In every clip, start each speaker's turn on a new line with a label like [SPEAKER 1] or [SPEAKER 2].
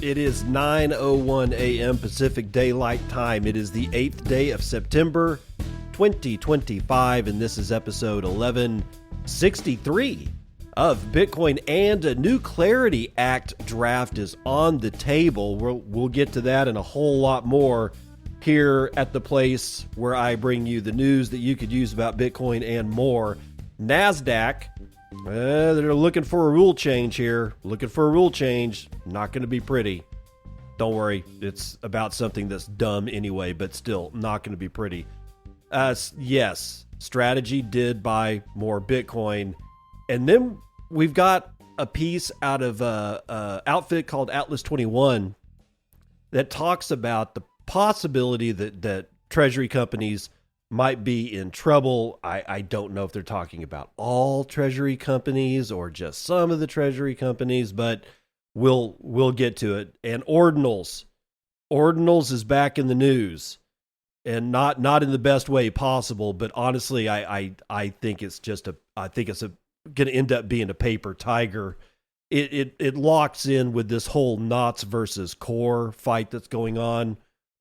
[SPEAKER 1] It is 9:01 a.m. Pacific Daylight Time. It is the 8th day of September 2025, and this is episode 1163 of Bitcoin, and a new Clarity Act draft is on the table. We'll get to that and a whole lot more here at the place where I bring you the news that you could use about Bitcoin and more. Nasdaq, they're looking for a rule change here. Looking for a rule change. Not going to be pretty. Don't worry. It's about something that's dumb anyway, but still not going to be pretty. Yes, Strategy did buy more Bitcoin. And then we've got a piece out of an outfit called Atlas 21 that talks about the possibility that Treasury companies might be in trouble. I don't know if they're talking about all Treasury companies or just some of the Treasury companies, but we'll get to it. And Ordinals is back in the news, and not in the best way possible. But honestly, I think it's going to end up being a paper tiger. It locks in with this whole Knots versus Core fight that's going on,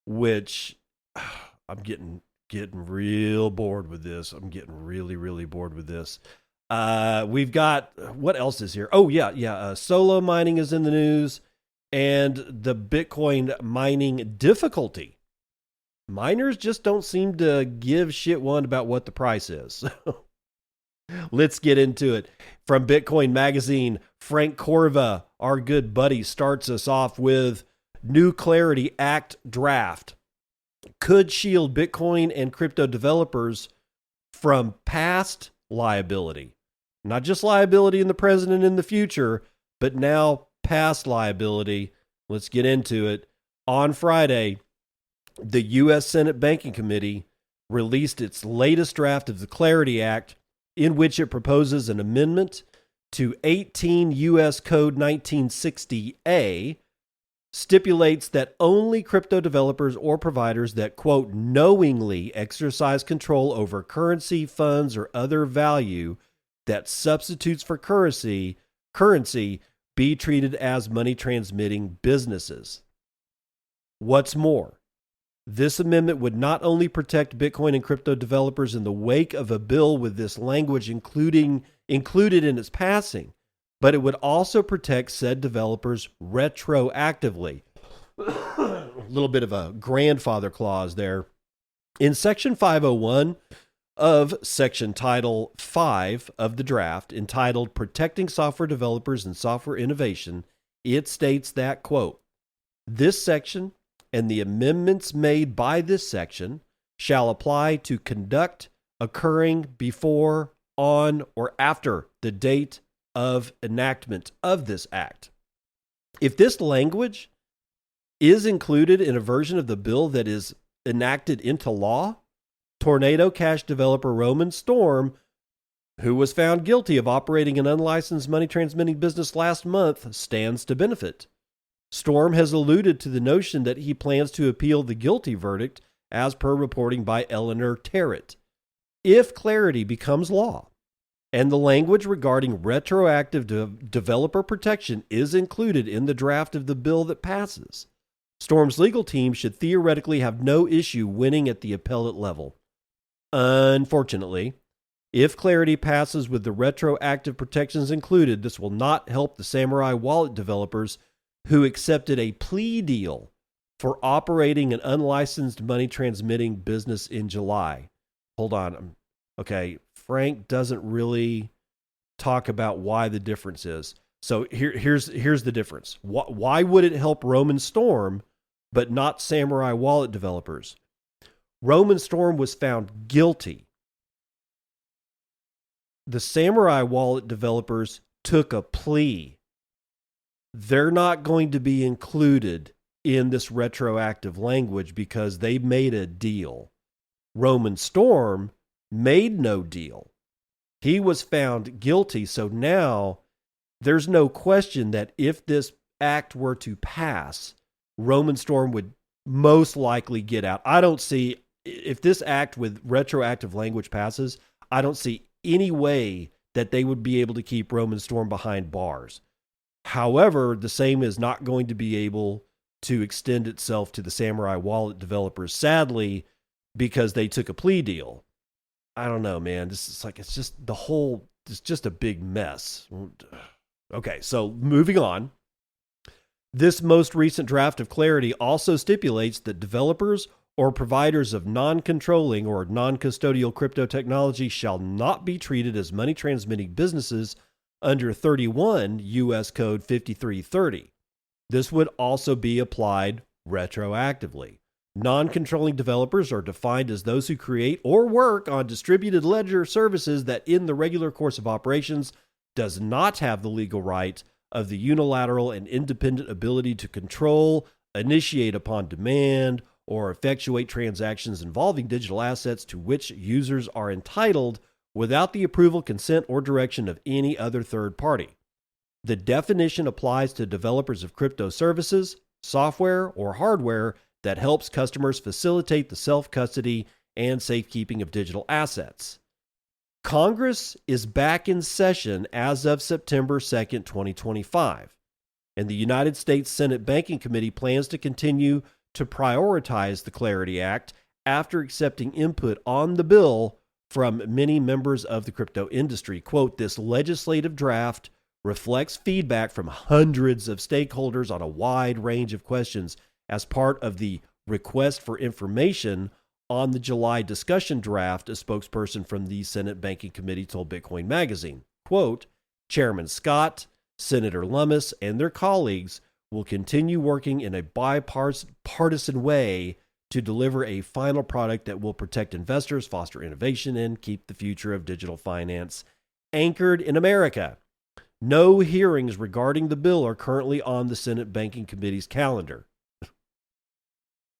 [SPEAKER 1] which I'm getting real bored with this. I'm getting really bored with this. We've got, what else is here? Oh yeah. Solo mining is in the news, and the Bitcoin mining difficulty. Miners just don't seem to give shit one about what the price is. Let's get into it. From Bitcoin Magazine, Frank Corva, our good buddy, starts us off with new Clarity Act draft. Could shield Bitcoin and crypto developers from past liability. Not just liability in the present and in the future, but now past liability. Let's get into it. On Friday, the U.S. Senate Banking Committee released its latest draft of the Clarity Act, in which it proposes an amendment to 18 U.S. Code 1960A, stipulates that only crypto developers or providers that, quote, knowingly exercise control over currency, funds, or other value that substitutes for currency be treated as money transmitting businesses. What's more, this amendment would not only protect Bitcoin and crypto developers in the wake of a bill with this language included in its passing, but it would also protect said developers retroactively. A little bit of a grandfather clause there. In Section 501 of Section Title 5 of the draft, entitled Protecting Software Developers and Software Innovation, it states that, quote, this section and the amendments made by this section shall apply to conduct occurring before, on, or after the date of enactment of this act. If this language is included in a version of the bill that is enacted into law, Tornado Cash developer Roman Storm, who was found guilty of operating an unlicensed money transmitting business last month, stands to benefit. Storm has alluded to the notion that he plans to appeal the guilty verdict, as per reporting by Eleanor Terrett. If Clarity becomes law, and the language regarding retroactive developer protection is included in the draft of the bill that passes, Storm's legal team should theoretically have no issue winning at the appellate level. Unfortunately, if Clarity passes with the retroactive protections included, this will not help the Samurai Wallet developers who accepted a plea deal for operating an unlicensed money transmitting business in July. Hold on. Okay, Frank doesn't really talk about why the difference is. So here's the difference. Why would it help Roman Storm, but not Samurai Wallet developers? Roman Storm was found guilty. The Samurai Wallet developers took a plea. They're not going to be included in this retroactive language because they made a deal. Roman Storm made no deal. He was found guilty, so now there's no question that if this act were to pass, Roman Storm would most likely get out. I don't see, if this act with retroactive language passes, I don't see any way that they would be able to keep Roman Storm behind bars. However, the same is not going to be able to extend itself to the Samurai Wallet developers, sadly, because they took a plea deal. I don't know, man. This is like, it's just a big mess. Okay, so moving on. This most recent draft of Clarity also stipulates that developers or providers of non-controlling or non-custodial crypto technology shall not be treated as money transmitting businesses under 31 U.S. Code 5330. This would also be applied retroactively. Non-controlling developers are defined as those who create or work on distributed ledger services that in the regular course of operations does not have the legal right of the unilateral and independent ability to control, initiate upon demand, or effectuate transactions involving digital assets to which users are entitled without the approval, consent, or direction of any other third party. The definition applies to developers of crypto services, software, or hardware that helps customers facilitate the self-custody and safekeeping of digital assets. Congress is back in session as of September 2nd, 2025, and the United States Senate Banking Committee plans to continue to prioritize the Clarity Act after accepting input on the bill from many members of the crypto industry. Quote, this legislative draft reflects feedback from hundreds of stakeholders on a wide range of questions as part of the request for information on the July discussion draft, a spokesperson from the Senate Banking Committee told Bitcoin Magazine. Quote, Chairman Scott, Senator Lummis, and their colleagues will continue working in a bipartisan way to deliver a final product that will protect investors, foster innovation, and keep the future of digital finance anchored in America. No hearings regarding the bill are currently on the Senate Banking Committee's calendar.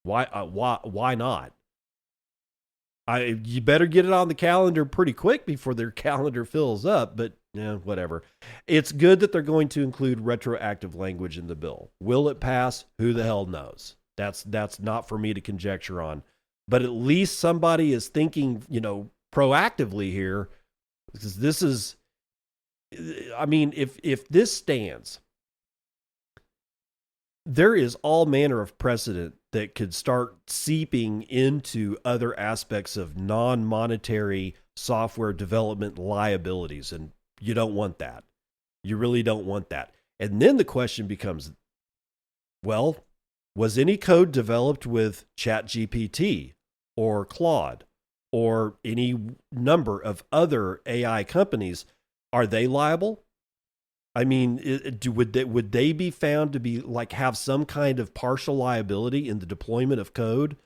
[SPEAKER 1] Why not? You better get it on the calendar pretty quick before their calendar fills up, but yeah, whatever. It's good that they're going to include retroactive language in the bill. Will it pass? Who the hell knows? That's not for me to conjecture on. But at least somebody is thinking, proactively here, because this is, I mean, if this stands, there is all manner of precedent that could start seeping into other aspects of non-monetary software development liabilities. And you don't want that. You really don't want that. And then the question becomes, well, was any code developed with ChatGPT or Claude or any number of other AI companies? Are they liable? I mean, would they be found to be have some kind of partial liability in the deployment of code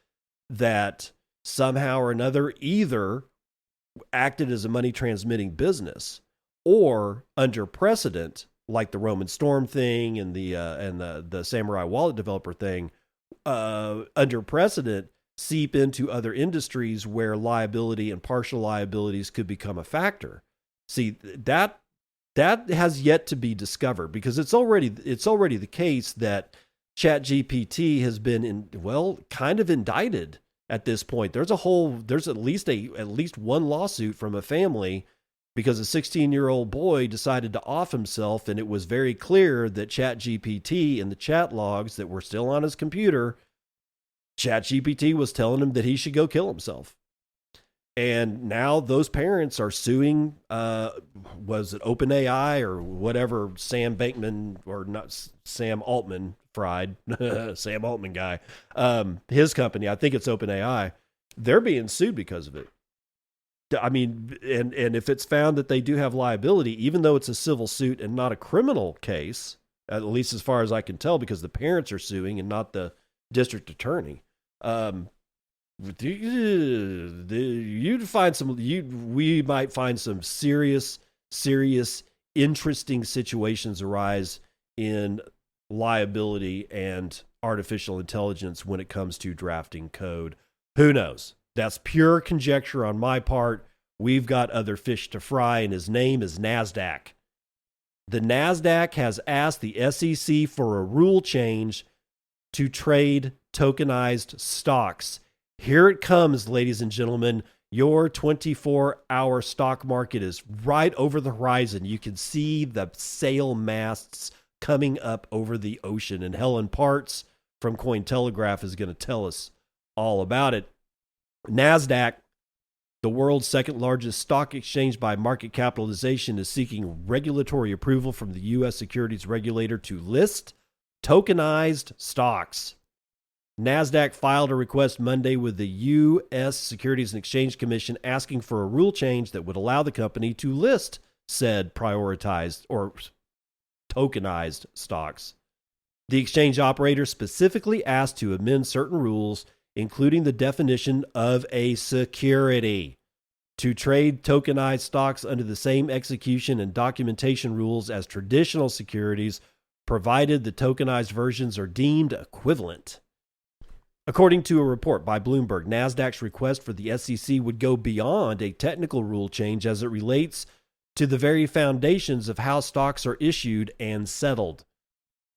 [SPEAKER 1] that somehow or another either acted as a money transmitting business or under precedent, like the Roman Storm thing and the Samurai Wallet developer thing, under precedent seep into other industries where liability and partial liabilities could become a factor? See, that has yet to be discovered, because it's already the case that ChatGPT has been kind of indicted at this point. There's at least one lawsuit from a family because a 16-year-old boy decided to off himself, and it was very clear that ChatGPT, in the chat logs that were still on his computer, ChatGPT was telling him that he should go kill himself. And now those parents are suing, was it OpenAI or whatever, Sam Bankman, or not Sam Altman fried, Sam Altman guy, his company, I think it's OpenAI. They're being sued because of it. I mean, and if it's found that they do have liability, even though it's a civil suit and not a criminal case, at least as far as I can tell, because the parents are suing and not the district attorney, we might find some serious, interesting situations arise in liability and artificial intelligence when it comes to drafting code. Who knows? That's pure conjecture on my part. We've got other fish to fry, and his name is Nasdaq. The Nasdaq has asked the SEC for a rule change to trade tokenized stocks. Here it comes, ladies and gentlemen. Your 24-hour stock market is right over the horizon. You can see the sail masts coming up over the ocean. And Helen Parts from Cointelegraph is going to tell us all about it. Nasdaq, the world's second largest stock exchange by market capitalization, is seeking regulatory approval from the U.S. securities regulator to list tokenized stocks. Nasdaq filed a request Monday with the U.S. Securities and Exchange Commission asking for a rule change that would allow the company to list said prioritized or tokenized stocks. The exchange operator specifically asked to amend certain rules, including the definition of a security, to trade tokenized stocks under the same execution and documentation rules as traditional securities, provided the tokenized versions are deemed equivalent. According to a report by Bloomberg, Nasdaq's request for the SEC would go beyond a technical rule change as it relates to the very foundations of how stocks are issued and settled.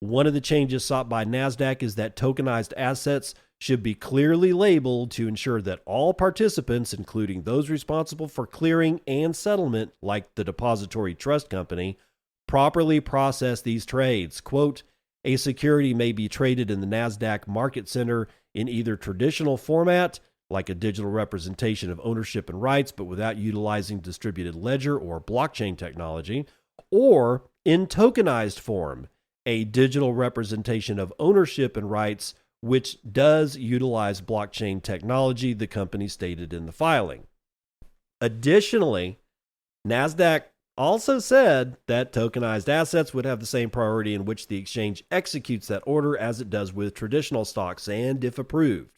[SPEAKER 1] One of the changes sought by Nasdaq is that tokenized assets should be clearly labeled to ensure that all participants, including those responsible for clearing and settlement, like the depository trust company, properly process these trades. Quote, a security may be traded in the Nasdaq Market Center in either traditional format, like a digital representation of ownership and rights, but without utilizing distributed ledger or blockchain technology, or in tokenized form, a digital representation of ownership and rights, which does utilize blockchain technology, the company stated in the filing. Additionally, Nasdaq also said that tokenized assets would have the same priority in which the exchange executes that order as it does with traditional stocks, and if approved,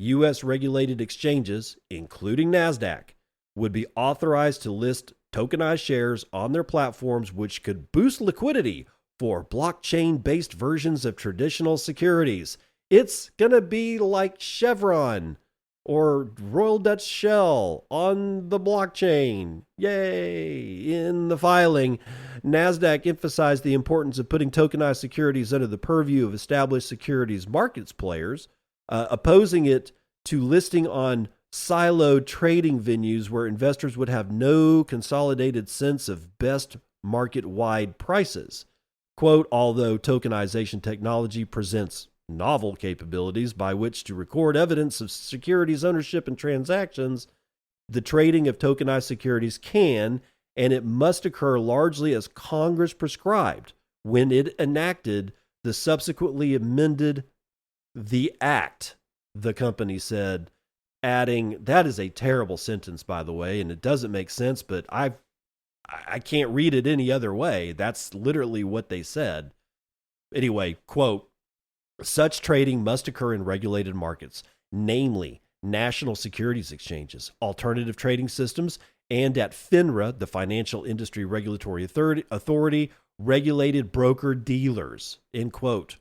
[SPEAKER 1] U.S. regulated exchanges, including Nasdaq, would be authorized to list tokenized shares on their platforms, which could boost liquidity for blockchain-based versions of traditional securities. It's going to be like Chevron or Royal Dutch Shell on the blockchain. Yay! In the filing, Nasdaq emphasized the importance of putting tokenized securities under the purview of established securities markets players, opposing it to listing on siloed trading venues where investors would have no consolidated sense of best market-wide prices. Quote, although tokenization technology presents novel capabilities by which to record evidence of securities ownership and transactions, the trading of tokenized securities can, and it must occur largely as Congress prescribed when it enacted the subsequently amended the Act, the company said, adding, that is a terrible sentence, by the way, and it doesn't make sense, but I can't read it any other way. That's literally what they said. Anyway, quote, such trading must occur in regulated markets, namely national securities exchanges, alternative trading systems, and at FINRA, the Financial Industry Regulatory Authority, regulated broker-dealers, end quote.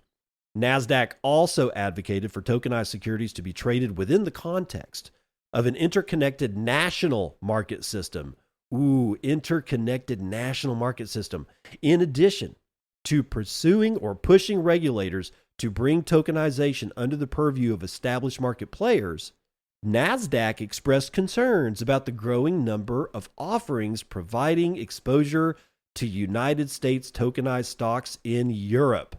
[SPEAKER 1] Nasdaq also advocated for tokenized securities to be traded within the context of an interconnected national market system. Interconnected national market system. In addition to pursuing or pushing regulators to bring tokenization under the purview of established market players, Nasdaq expressed concerns about the growing number of offerings providing exposure to United States tokenized stocks in Europe.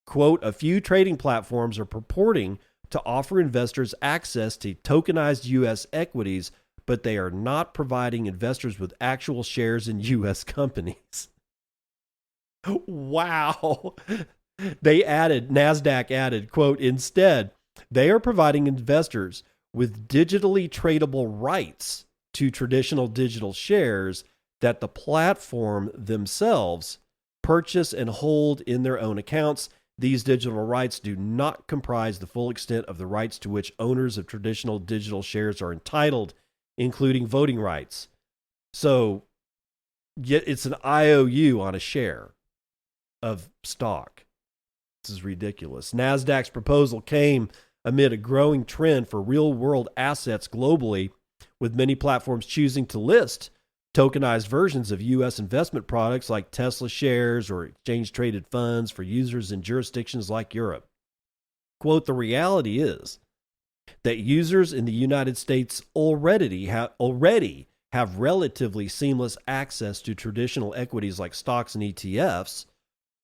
[SPEAKER 1] Quote, a few trading platforms are purporting to offer investors access to tokenized U.S. equities, but they are not providing investors with actual shares in U.S. companies. Wow. Nasdaq added, quote, instead, they are providing investors with digitally tradable rights to traditional digital shares that the platform themselves purchase and hold in their own accounts. These digital rights do not comprise the full extent of the rights to which owners of traditional digital shares are entitled, including voting rights. So, yet it's an IOU on a share of stock. This is ridiculous. Nasdaq's proposal came amid a growing trend for real-world assets globally, with many platforms choosing to list tokenized versions of U.S. investment products like Tesla shares or exchange-traded funds for users in jurisdictions like Europe. Quote, the reality is that users in the United States already have relatively seamless access to traditional equities like stocks and ETFs,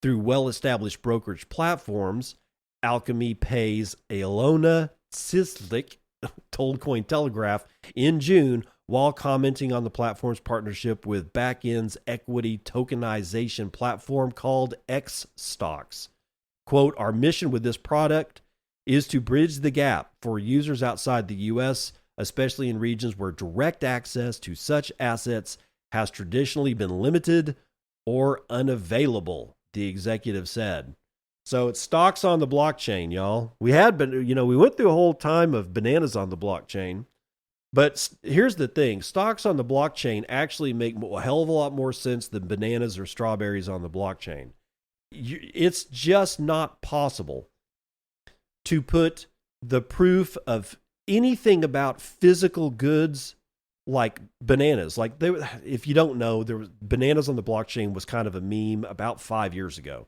[SPEAKER 1] Through well-established brokerage platforms, Alchemy pays Alona Sislik, told Cointelegraph in June, while commenting on the platform's partnership with back-end's equity tokenization platform called X Stocks. Quote, our mission with this product is to bridge the gap for users outside the U.S., especially in regions where direct access to such assets has traditionally been limited or unavailable, the executive said. So it's stocks on the blockchain, y'all. We went through a whole time of bananas on the blockchain. But here's the thing. Stocks on the blockchain actually make a hell of a lot more sense than bananas or strawberries on the blockchain. It's just not possible to put the proof of anything about physical goods like bananas. Like if you don't know, bananas on the blockchain was kind of a meme about 5 years ago.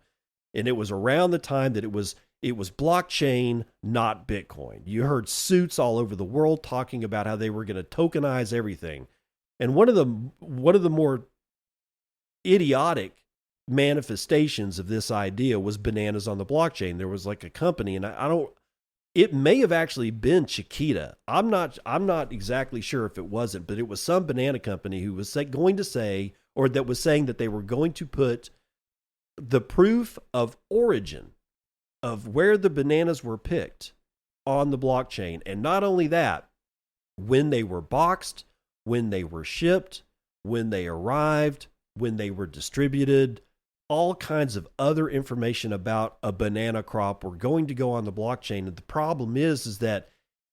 [SPEAKER 1] And it was around the time that it was blockchain, not Bitcoin. You heard suits all over the world talking about how they were going to tokenize everything. And one of the more idiotic manifestations of this idea was bananas on the blockchain. There was like a company, and it may have actually been Chiquita. I'm not exactly sure if it wasn't, but it was some banana company who was going to say, or that was saying that they were going to put the proof of origin of where the bananas were picked on the blockchain. And not only that, when they were boxed, when they were shipped, when they arrived, when they were distributed, all kinds of other information about a banana crop were going to go on the blockchain. And the problem is that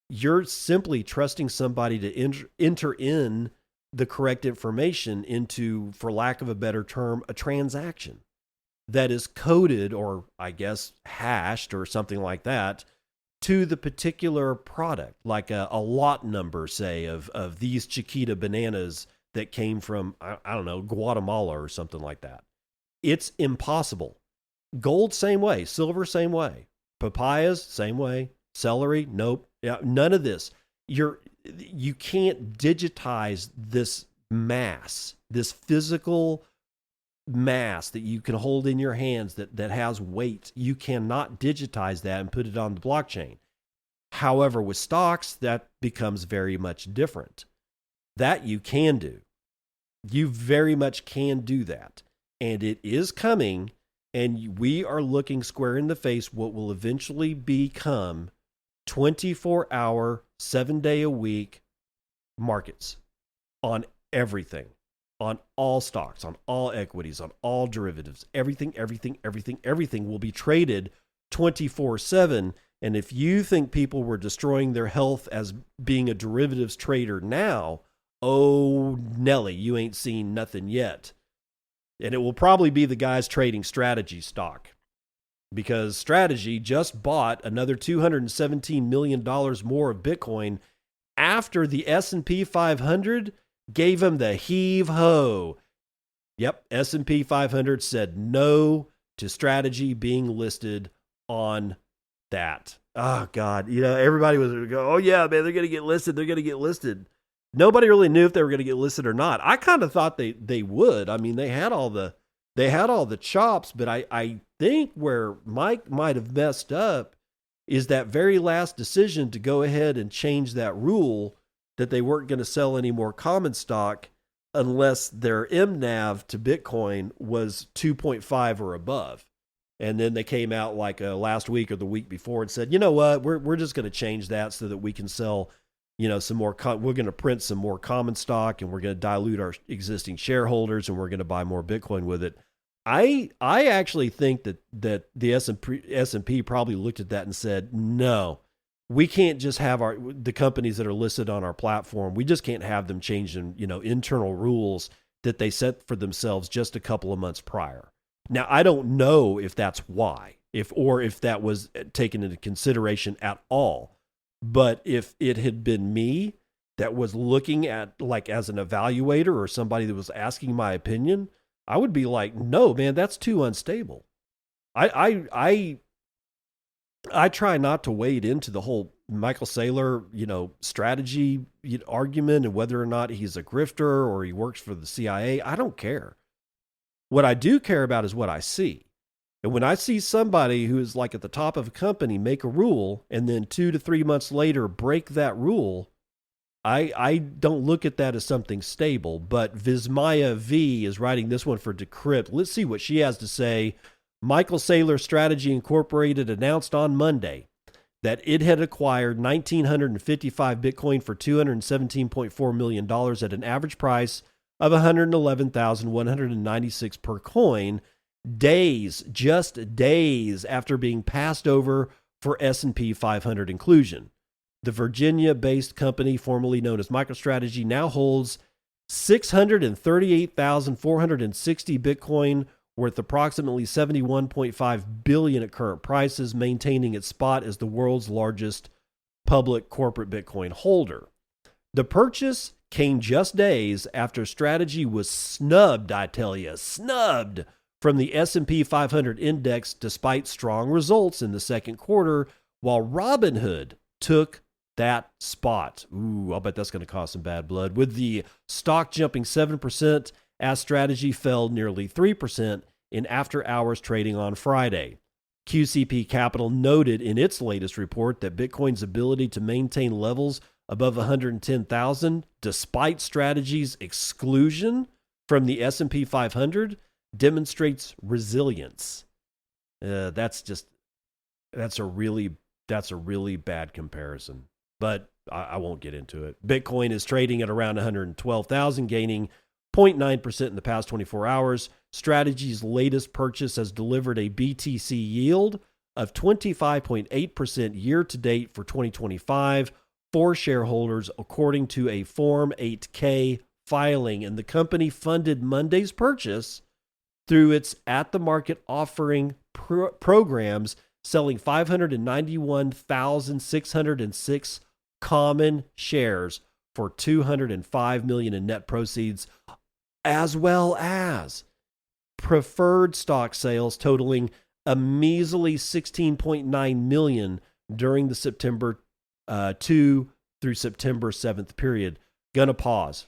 [SPEAKER 1] you're simply trusting somebody to enter in the correct information into, for lack of a better term, a transaction that is coded, or I guess hashed or something like that, to the particular product, like a lot number, say, of these Chiquita bananas that came from, I don't know, Guatemala or something like that. It's impossible. Gold, same way. Silver, same way. Papayas, same way. Celery, nope. Yeah, none of this. You can't digitize this mass, this physical mass that you can hold in your hands that has weight. You cannot digitize that and put it on the blockchain. However, with stocks, that becomes very much different. That you can do. You very much can do that. And it is coming, and we are looking square in the face what will eventually become 24-hour, 7-day-a-week markets on everything. On all stocks, on all equities, on all derivatives, everything will be traded 24/7. And if you think people were destroying their health as being a derivatives trader now, oh, Nelly, you ain't seen nothing yet. And it will probably be the guys trading strategy stock, because strategy just bought another $217 million more of Bitcoin after the S&P 500 gave him the heave-ho. Yep, S&P 500 said no to strategy being listed on that. Oh, God. Everybody was going to go, oh, yeah, man, they're going to get listed. They're going to get listed. Nobody really knew if they were going to get listed or not. I kind of thought they would. I mean, they had all the chops, but I think where Mike might have messed up is that very last decision to go ahead and change that rule that they weren't going to sell any more common stock unless their MNAV to Bitcoin was 2.5 or above. And then they came out like last week or the week before and said, you know what, we're just going to change that so that we can sell, some more, we're going to print some more common stock, and we're going to dilute our existing shareholders, and we're going to buy more Bitcoin with it. I actually think that the S&P probably looked at that and said, no, we can't just have the companies that are listed on our platform. We just can't have them changing, internal rules that they set for themselves just a couple of months prior. Now, I don't know if that's why, if that was taken into consideration at all. But if it had been me that was looking at, like, as an evaluator or somebody that was asking my opinion, I would be like, no, man, that's too unstable. I try not to wade into the whole Michael Saylor, strategy argument and whether or not he's a grifter or he works for the CIA. I don't care. What I do care about is what I see. And when I see somebody who is like at the top of a company make a rule and then 2 to 3 months later break that rule, I don't look at that as something stable. But Vismaya V is writing this one for Decrypt. Let's see what she has to say. Michael Saylor Strategy Incorporated announced on Monday that it had acquired 1,955 Bitcoin for $217.4 million at an average price of $111,196 per coin, just days after being passed over for S&P 500 inclusion. The Virginia-based company, formerly known as MicroStrategy, now holds 638,460 Bitcoin, worth approximately $71.5 billion at current prices, maintaining its spot as the world's largest public corporate Bitcoin holder. The purchase came just days after Strategy was snubbed, I tell you, snubbed from the S&P 500 index despite strong results in the second quarter, while Robinhood took that spot. Ooh, I'll bet that's going to cause some bad blood. With the stock jumping 7%, as Strategy fell nearly 3% in after-hours trading on Friday. QCP Capital noted in its latest report that Bitcoin's ability to maintain levels above 110,000 despite Strategy's exclusion from the S&P 500 demonstrates resilience. That's a really bad comparison, but I won't get into it. Bitcoin is trading at around 112,000, gaining 0.9% in the past 24 hours. Strategy's latest purchase has delivered a BTC yield of 25.8% year to date for 2025 for shareholders, according to a Form 8K filing. And the company funded Monday's purchase through its at-the-market offering programs, selling 591,606 common shares for $205 million in net proceeds, as well as preferred stock sales totaling a measly $16.9 million during the September 2 through September 7th period. Gonna pause.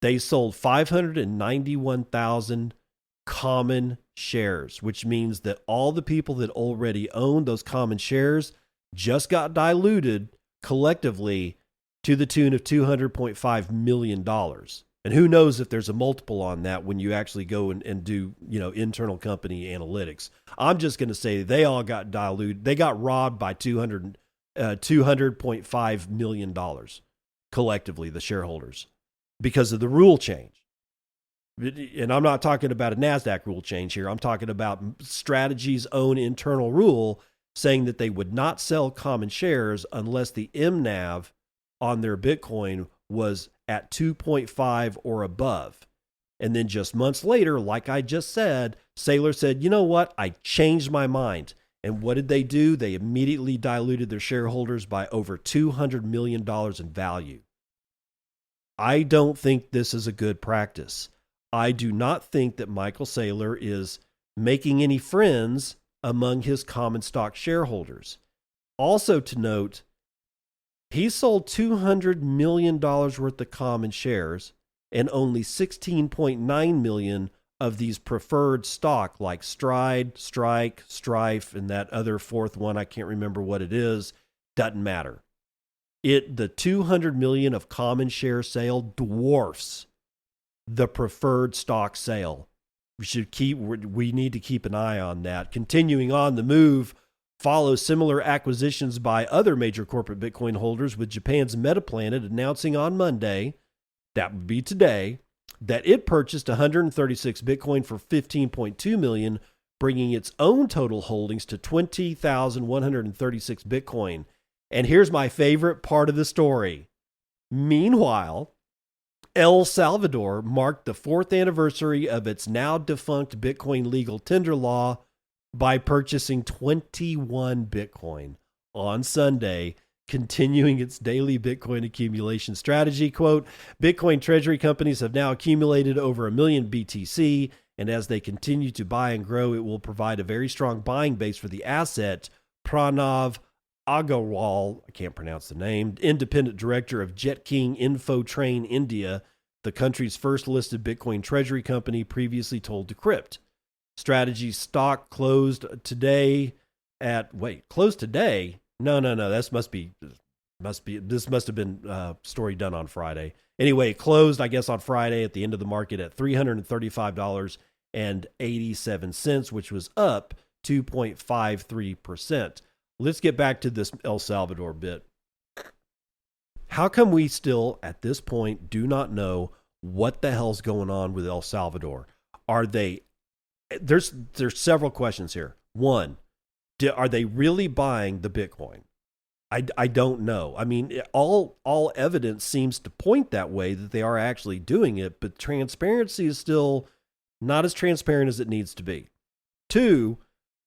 [SPEAKER 1] They sold 591,000 common shares, which means that all the people that already owned those common shares just got diluted collectively to the tune of $200.5 million. And who knows if there's a multiple on that when you actually go and do, internal company analytics. I'm just going to say they all got diluted. They got robbed by $200.5 million collectively, the shareholders, because of the rule change. And I'm not talking about a Nasdaq rule change here. I'm talking about Strategy's own internal rule saying that they would not sell common shares unless the MNAV on their Bitcoin was at 2.5 or above. And then just months later, like I just said, Saylor said, you know what? I changed my mind. And what did they do? They immediately diluted their shareholders by over $200 million in value. I don't think this is a good practice. I do not think that Michael Saylor is making any friends among his common stock shareholders. Also to note, he sold $200 million worth of common shares, and only 16.9 million of these preferred stock like Stride, Strike, Strife, and that other fourth one, I can't remember what it is, doesn't matter. The 200 million of common share sale dwarfs the preferred stock sale. We need to keep an eye on that. Continuing on, the move follows similar acquisitions by other major corporate Bitcoin holders, with Japan's MetaPlanet announcing on Monday, that would be today, that it purchased 136 Bitcoin for $15.2 million, bringing its own total holdings to 20,136 Bitcoin. And here's my favorite part of the story. Meanwhile, El Salvador marked the 4th anniversary of its now defunct Bitcoin legal tender law by purchasing 21 Bitcoin on Sunday, continuing its daily Bitcoin accumulation strategy. Quote, Bitcoin treasury companies have now accumulated over 1 million BTC, and as they continue to buy and grow, it will provide a very strong buying base for the asset. Pranav Agarwal, I can't pronounce the name, independent director of Jet King Infotrain India, the country's first listed Bitcoin treasury company, previously told Decrypt. Strategy stock closed today at, closed today? No. This must have been a story done on Friday. Anyway, it closed, I guess, on Friday at the end of the market at $335.87, which was up 2.53%. Let's get back to this El Salvador bit. How come we still, at this point, do not know what the hell's going on with El Salvador? There's several questions here. One, are they really buying the Bitcoin? I don't know. I mean, all evidence seems to point that way, that they are actually doing it, but transparency is still not as transparent as it needs to be. Two,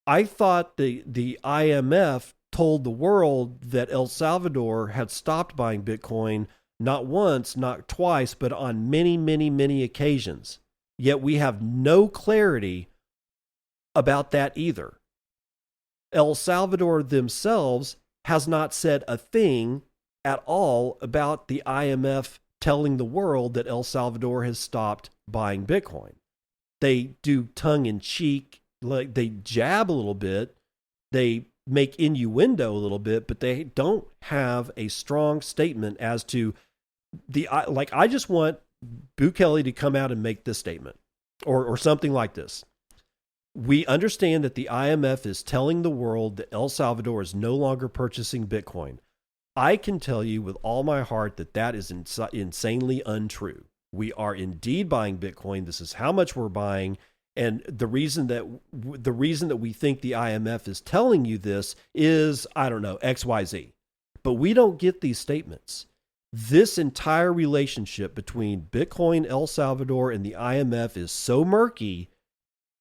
[SPEAKER 1] I thought the IMF told the world that El Salvador had stopped buying Bitcoin not once, not twice, but on many, many, many occasions. Yet we have no clarity about that either. El Salvador themselves has not said a thing at all about the IMF telling the world that El Salvador has stopped buying Bitcoin. They do tongue-in-cheek, like they jab a little bit, they make innuendo a little bit, but they don't have a strong statement as to I just want Bukele to come out and make this statement or something like this. We understand that the IMF is telling the world that El Salvador is no longer purchasing Bitcoin. I can tell you with all my heart that that is insanely untrue. We are indeed buying Bitcoin. This is how much we're buying. And the reason that we think the IMF is telling you this is, I don't know, XYZ. But we don't get these statements. This entire relationship between Bitcoin, El Salvador, and the IMF is so murky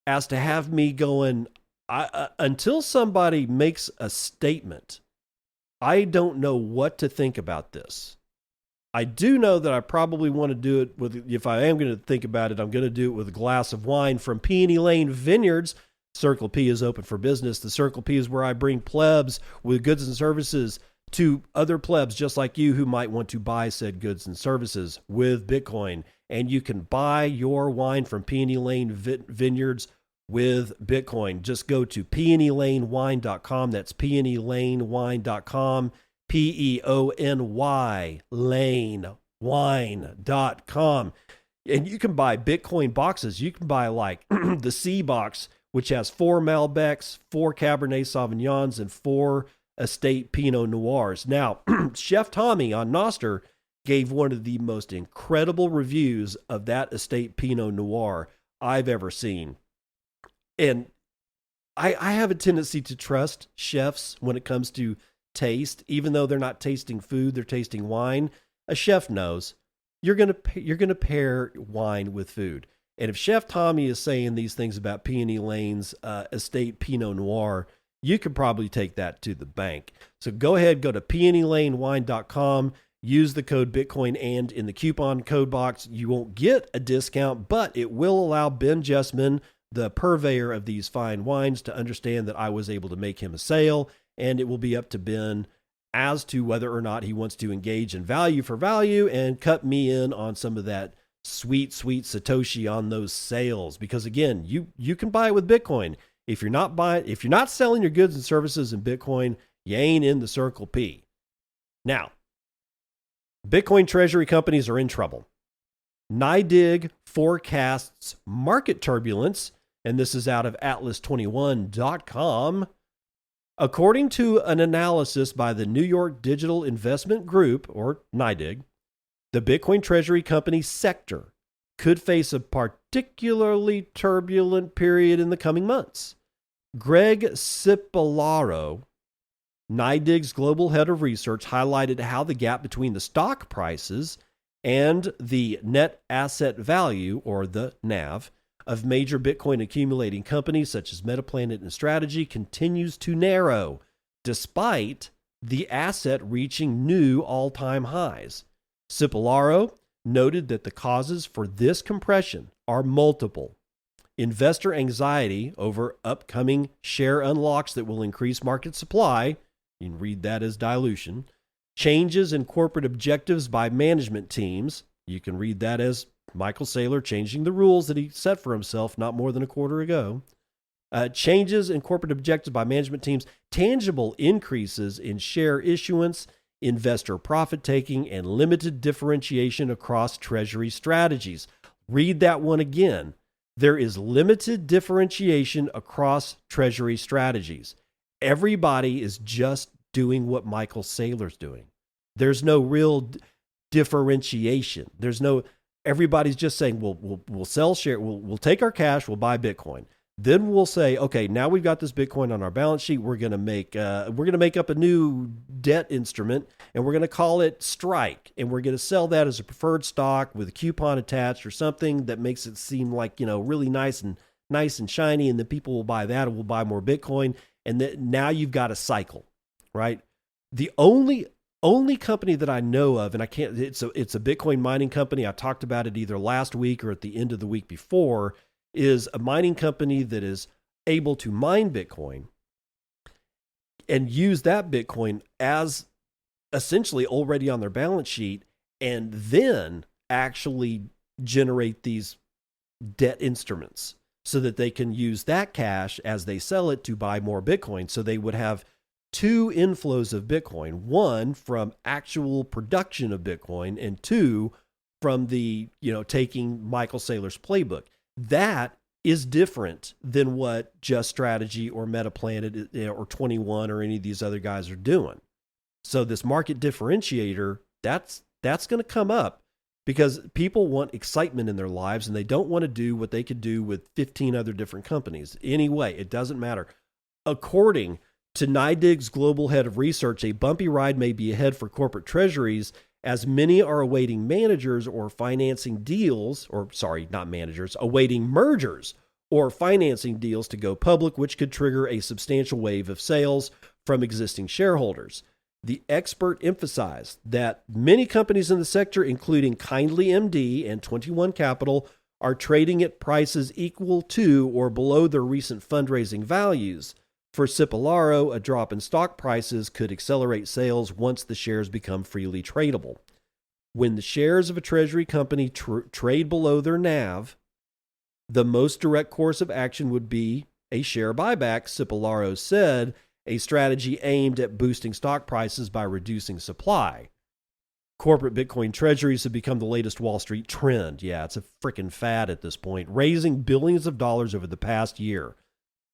[SPEAKER 1] as to have me going, until somebody makes a statement, I don't know what to think about this. I do know that I probably want to do it with, if I am going to think about it, I'm going to do it with a glass of wine from Peony Lane Vineyards. Circle P is open for business. The Circle P is where I bring plebs with goods and services to other plebs just like you who might want to buy said goods and services with Bitcoin. And you can buy your wine from Peony Lane Vineyards with Bitcoin. Just go to peonylanewine.com. That's peonylanewine.com. PEONY lanewine.com. And you can buy Bitcoin boxes. You can buy like the C box, which has 4 Malbecs, 4 Cabernet Sauvignons, and 4 Estate Pinot Noirs. Now, Chef Tommy on Nostr gave one of the most incredible reviews of that Estate Pinot Noir I've ever seen. And I have a tendency to trust chefs when it comes to taste, even though they're not tasting food, they're tasting wine. A chef knows you're going to pair wine with food. And if Chef Tommy is saying these things about Peony Lane's Estate Pinot Noir, you could probably take that to the bank. So go ahead, go to peonylanewine.com, use the code Bitcoin, and in the coupon code box, you won't get a discount, but it will allow Ben Jessman, the purveyor of these fine wines, to understand that I was able to make him a sale, and it will be up to Ben as to whether or not he wants to engage in value for value and cut me in on some of that sweet, sweet Satoshi on those sales. Because again, you can buy it with Bitcoin. If you're not selling your goods and services in Bitcoin, you ain't in the Circle P. Now, Bitcoin treasury companies are in trouble. NYDIG forecasts market turbulence, and this is out of atlas21.com. According to an analysis by the New York Digital Investment Group, or NYDIG, the Bitcoin treasury company sector could face a particularly turbulent period in the coming months. Greg Cipollaro, NYDIG's global head of research, highlighted how the gap between the stock prices and the net asset value, or the NAV, of major Bitcoin accumulating companies such as Metaplanet and Strategy continues to narrow, despite the asset reaching new all-time highs. Cipollaro noted that the causes for this compression are multiple. Investor anxiety over upcoming share unlocks that will increase market supply, you can read that as dilution, changes in corporate objectives by management teams, you can read that as Michael Saylor changing the rules that he set for himself not more than a quarter ago, Changes in corporate objectives by management teams, tangible increases in share issuance, investor profit taking, and limited differentiation across Treasury strategies. Read that one again. There is limited differentiation across Treasury strategies. Everybody is just doing what Michael Saylor's doing. There's no real differentiation. Everybody's just saying, we'll sell share, we'll take our cash, we'll buy Bitcoin. Then we'll say, okay, now we've got this Bitcoin on our balance sheet. We're gonna make up a new debt instrument, and we're gonna call it Strike, and we're gonna sell that as a preferred stock with a coupon attached or something that makes it seem like really nice and shiny, and then people will buy that and will buy more Bitcoin, and then now you've got a cycle, right? The only company that I know of, and it's a Bitcoin mining company. I talked about it either last week or at the end of the week before. Is a mining company that is able to mine Bitcoin and use that Bitcoin as essentially already on their balance sheet, and then actually generate these debt instruments so that they can use that cash as they sell it to buy more Bitcoin. So they would have two inflows of Bitcoin, one from actual production of Bitcoin, and two from the, taking Michael Saylor's playbook. That is different than what Just Strategy or MetaPlanet or 21 or any of these other guys are doing. So this market differentiator, that's going to come up because people want excitement in their lives, and they don't want to do what they could do with 15 other different companies. Anyway, it doesn't matter. According to NYDIG's global head of research, a bumpy ride may be ahead for corporate treasuries, as many are awaiting managers or financing deals, awaiting mergers or financing deals to go public, which could trigger a substantial wave of sales from existing shareholders. The expert emphasized that many companies in the sector, including Kindly MD and 21 Capital, are trading at prices equal to or below their recent fundraising values. For Cipolaro, a drop in stock prices could accelerate sales once the shares become freely tradable. When the shares of a treasury company trade below their NAV, the most direct course of action would be a share buyback, Cipolaro said, a strategy aimed at boosting stock prices by reducing supply. Corporate Bitcoin treasuries have become the latest Wall Street trend. Yeah, it's a freaking fad at this point, raising billions of dollars over the past year.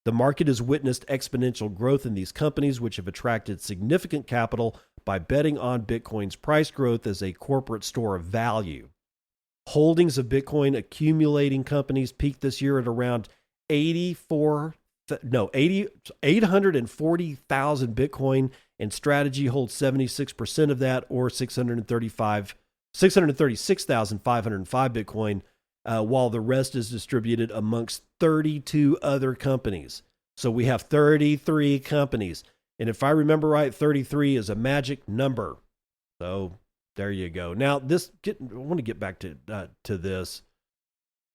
[SPEAKER 1] The market has witnessed exponential growth in these companies, which have attracted significant capital by betting on Bitcoin's price growth as a corporate store of value. Holdings of Bitcoin accumulating companies peaked this year at around 840,000 Bitcoin, and Strategy holds 76% of that, or 636,505 Bitcoin, while the rest is distributed amongst 32 other companies. So we have 33 companies. And if I remember right, 33 is a magic number. So there you go. Now, I want to get back to this.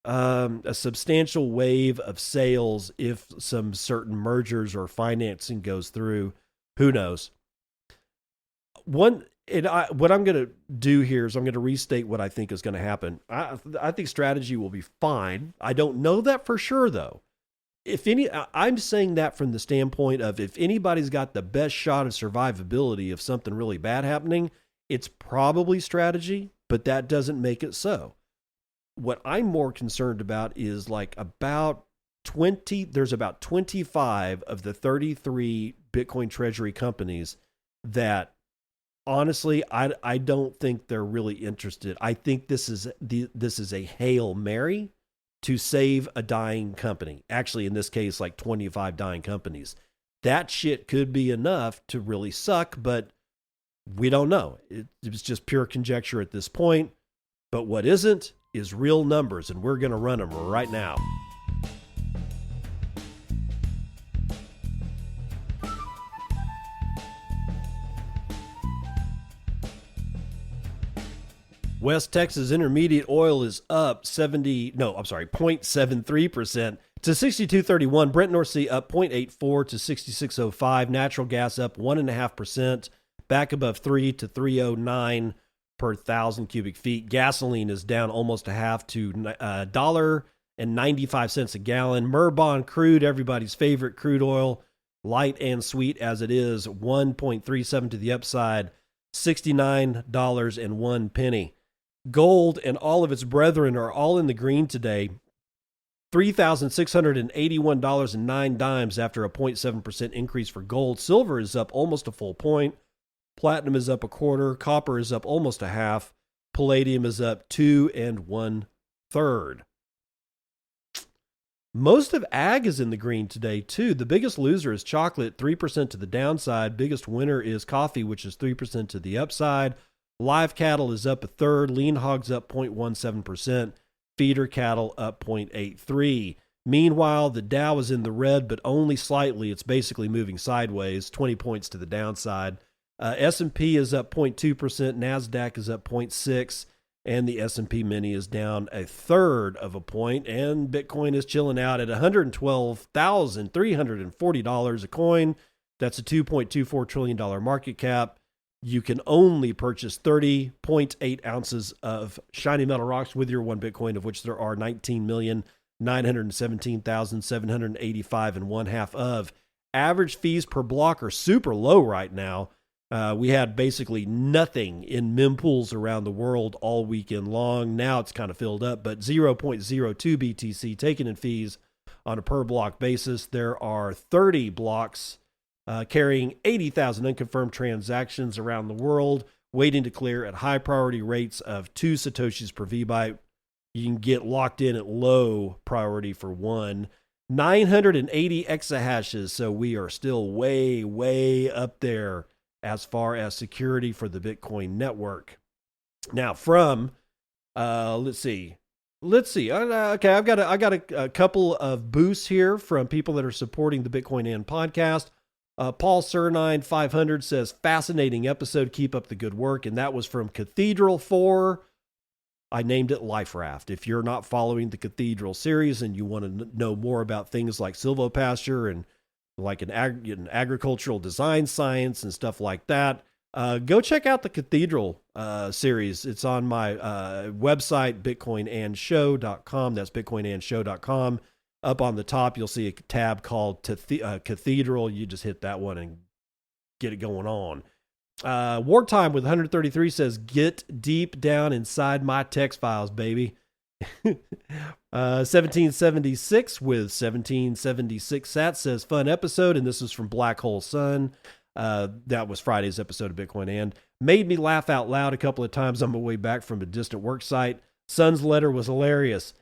[SPEAKER 1] A substantial wave of sales if some certain mergers or financing goes through. Who knows? What I'm going to do here is I'm going to restate what I think is going to happen. I think Strategy will be fine. I don't know that for sure, though. I'm saying that from the standpoint of if anybody's got the best shot of survivability of something really bad happening, it's probably Strategy, but that doesn't make it so. What I'm more concerned about is there's about 25 of the 33 Bitcoin treasury companies that honestly, I don't think they're really interested. I think this is a Hail Mary to save a dying company. Actually, in this case, 25 dying companies. That shit could be enough to really suck, but we don't know. It's just pure conjecture at this point. But what isn't is real numbers, and we're going to run them right now. West Texas Intermediate oil is up 0.73% to 62.31. Brent North Sea up 0.84 to 66.05. Natural gas up 1.5%, back above 3 to 309 per 1,000 cubic feet. Gasoline is down almost a half to $1.09 a gallon. Merbon crude, everybody's favorite crude oil, light and sweet as it is, 1.37 to the upside, $69.01. Gold and all of its brethren are all in the green today. $3,681.09 after a 0.7% increase for gold. Silver is up almost a full point. Platinum is up a quarter. Copper is up almost a half. Palladium is up 2 1/3. Most of ag is in the green today, too. The biggest loser is chocolate, 3% to the downside. Biggest winner is coffee, which is 3% to the upside. Live cattle is up a third. Lean hogs up 0.17%. Feeder cattle up 0.83. Meanwhile, the Dow is in the red, but only slightly. It's basically moving sideways, 20 points to the downside. S&P is up 0.2%. Nasdaq is up 0.6%. And the S&P Mini is down a third of a point. And Bitcoin is chilling out at $112,340 a coin. That's a $2.24 trillion market cap. You can only purchase 30.8 ounces of shiny metal rocks with your one Bitcoin, of which there are 19,917,785 and 1/2 of. Average fees per block are super low right now. We had basically nothing in mempools around the world all weekend long. Now it's kind of filled up, but 0.02 BTC taken in fees on a per block basis. There are 30 blocks carrying 80,000 unconfirmed transactions around the world, waiting to clear at high priority rates of 2 Satoshis per VByte. You can get locked in at low priority for 1. 980 exahashes, so we are still way, way up there as far as security for the Bitcoin network. Now from, let's see. Okay, I got a couple of boosts here from people that are supporting the Bitcoin and podcast. Paul Surnine 500 says, fascinating episode. Keep up the good work. And that was from Cathedral 4. I named it Life Raft. If you're not following the Cathedral series and you want to know more about things like silvopasture and like an agricultural design science and stuff like that, go check out the Cathedral series. It's on my website, bitcoinandshow.com. That's bitcoinandshow.com. Up on the top, you'll see a tab called Cathedral. You just hit that one and get it going on. Wartime with 133 says, get deep down inside my text files, baby. 1776 with 1776 sats says, fun episode. And this is from Black Hole Sun. That was Friday's episode of Bitcoin and made me laugh out loud a couple of times on my way back from a distant work site. Sun's letter was hilarious.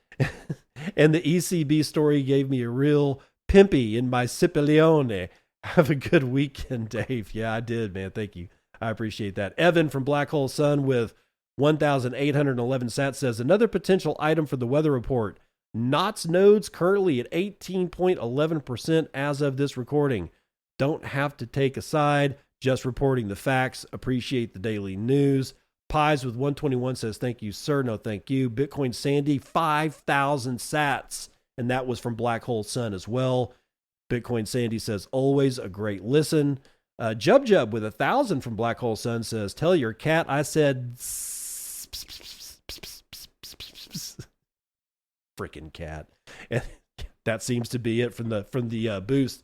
[SPEAKER 1] And the ECB story gave me a real pimpy in my Cipiglione. Have a good weekend, Dave. Yeah, I did, man. Thank you. I appreciate that. Evan from Black Hole Sun with 1,811 sats says, another potential item for the weather report. Knots nodes currently at 18.11% as of this recording. Don't have to take a side, just reporting the facts. Appreciate the daily news. Pies with 121 says, thank you, sir. No, thank you. Bitcoin Sandy, 5,000 sats. And that was from Black Hole Sun as well. Bitcoin Sandy says, always a great listen. Jub with 1,000 from Black Hole Sun says, tell your cat I said freaking cat. And that seems to be it from the boost.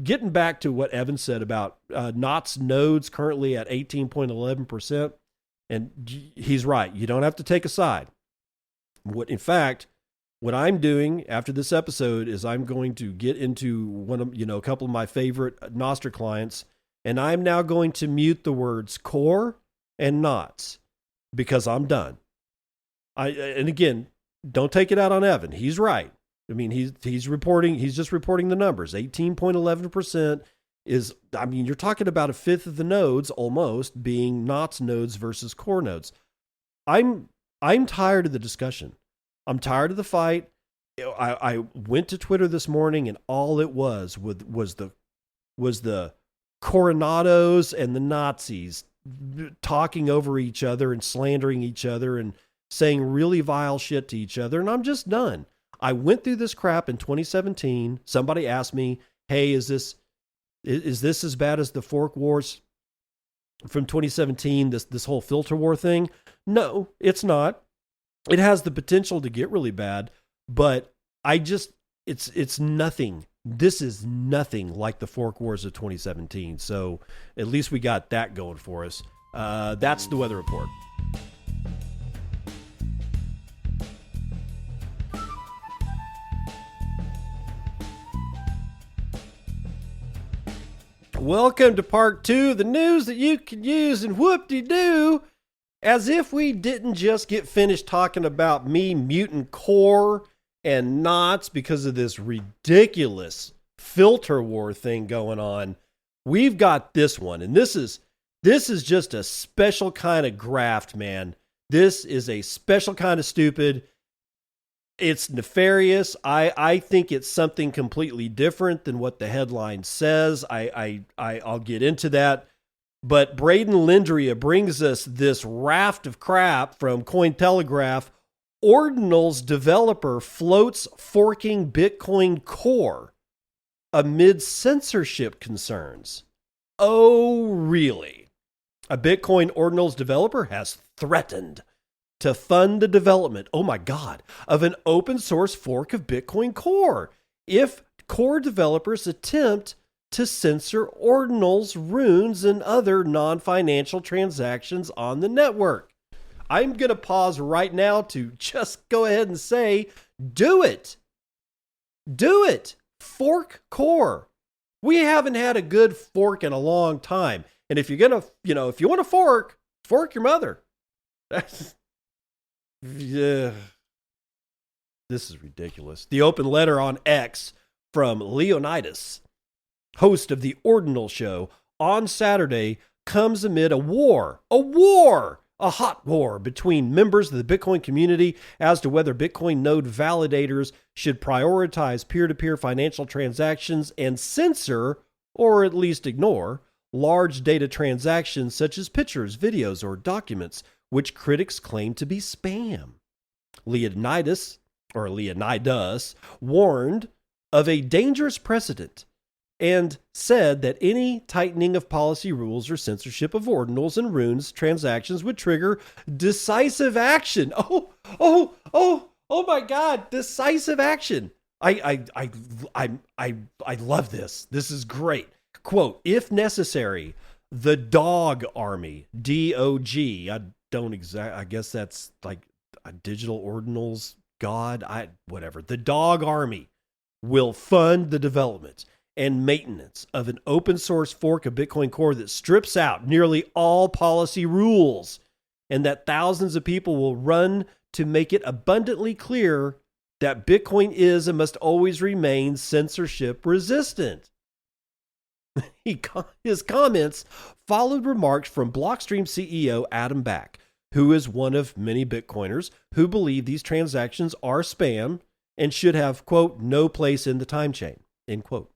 [SPEAKER 1] Getting back to what Evan said about Knots nodes currently at 18.11%, and he's right. You don't have to take a side. In fact, what I'm doing after this episode is I'm going to get into a couple of my favorite nostr clients, and I'm now going to mute the words core and knots because I'm done. And again, don't take it out on Evan. He's right. I mean, he's just reporting the numbers. 18.11% is, I mean, you're talking about a fifth of the nodes almost being knots nodes versus core nodes. I'm tired of the discussion. I'm tired of the fight. I went to Twitter this morning and all it was the Coronados and the Nazis talking over each other and slandering each other and saying really vile shit to each other. And I'm just done. I went through this crap in 2017. Somebody asked me, hey, is this as bad as the fork wars from 2017? This whole filter war thing? No, it's not. It has the potential to get really bad, But it's nothing. This is nothing like the fork wars of 2017. So at least we got that going for us. That's the weather report. Welcome to part 2, the news that you can use, and whoop-de-doo. As if we didn't just get finished talking about me muting core and knots because of this ridiculous filter war thing going on. We've got this one, and this is just a special kind of graft, man. This is a special kind of stupid. It's nefarious. I think it's something completely different than what the headline says. I'll get into that. But Braden Lindria brings us this raft of crap from Cointelegraph. Ordinal's developer floats forking Bitcoin Core amid censorship concerns. Oh, really? A Bitcoin Ordinals developer has threatened to fund the development, oh my God, of an open source fork of Bitcoin Core if core developers attempt to censor ordinals, runes, and other non-financial transactions on the network. I'm going to pause right now to just go ahead and say, do it. Do it. Fork core. We haven't had a good fork in a long time. And if you're going to, if you want to fork your mother. Yeah. This is ridiculous. The open letter on X from Leonidas, host of the Ordinal Show, on Saturday comes amid a hot war between members of the Bitcoin community as to whether Bitcoin node validators should prioritize peer-to-peer financial transactions and censor, or at least ignore, large data transactions such as pictures, videos, or documents, which critics claim to be spam. Leonidas warned of a dangerous precedent and said that any tightening of policy rules or censorship of ordinals and runes transactions would trigger decisive action. Oh my God, decisive action. I love this. This is great. Quote, if necessary, the dog army, D-O-G, I guess that's like a digital ordinals god, whatever. The dog army will fund the development and maintenance of an open source fork of Bitcoin Core that strips out nearly all policy rules, and that thousands of people will run to make it abundantly clear that Bitcoin is and must always remain censorship resistant. His comments followed remarks from Blockstream CEO Adam Back, who is one of many Bitcoiners who believe these transactions are spam and should have, quote, no place in the time chain, end quote.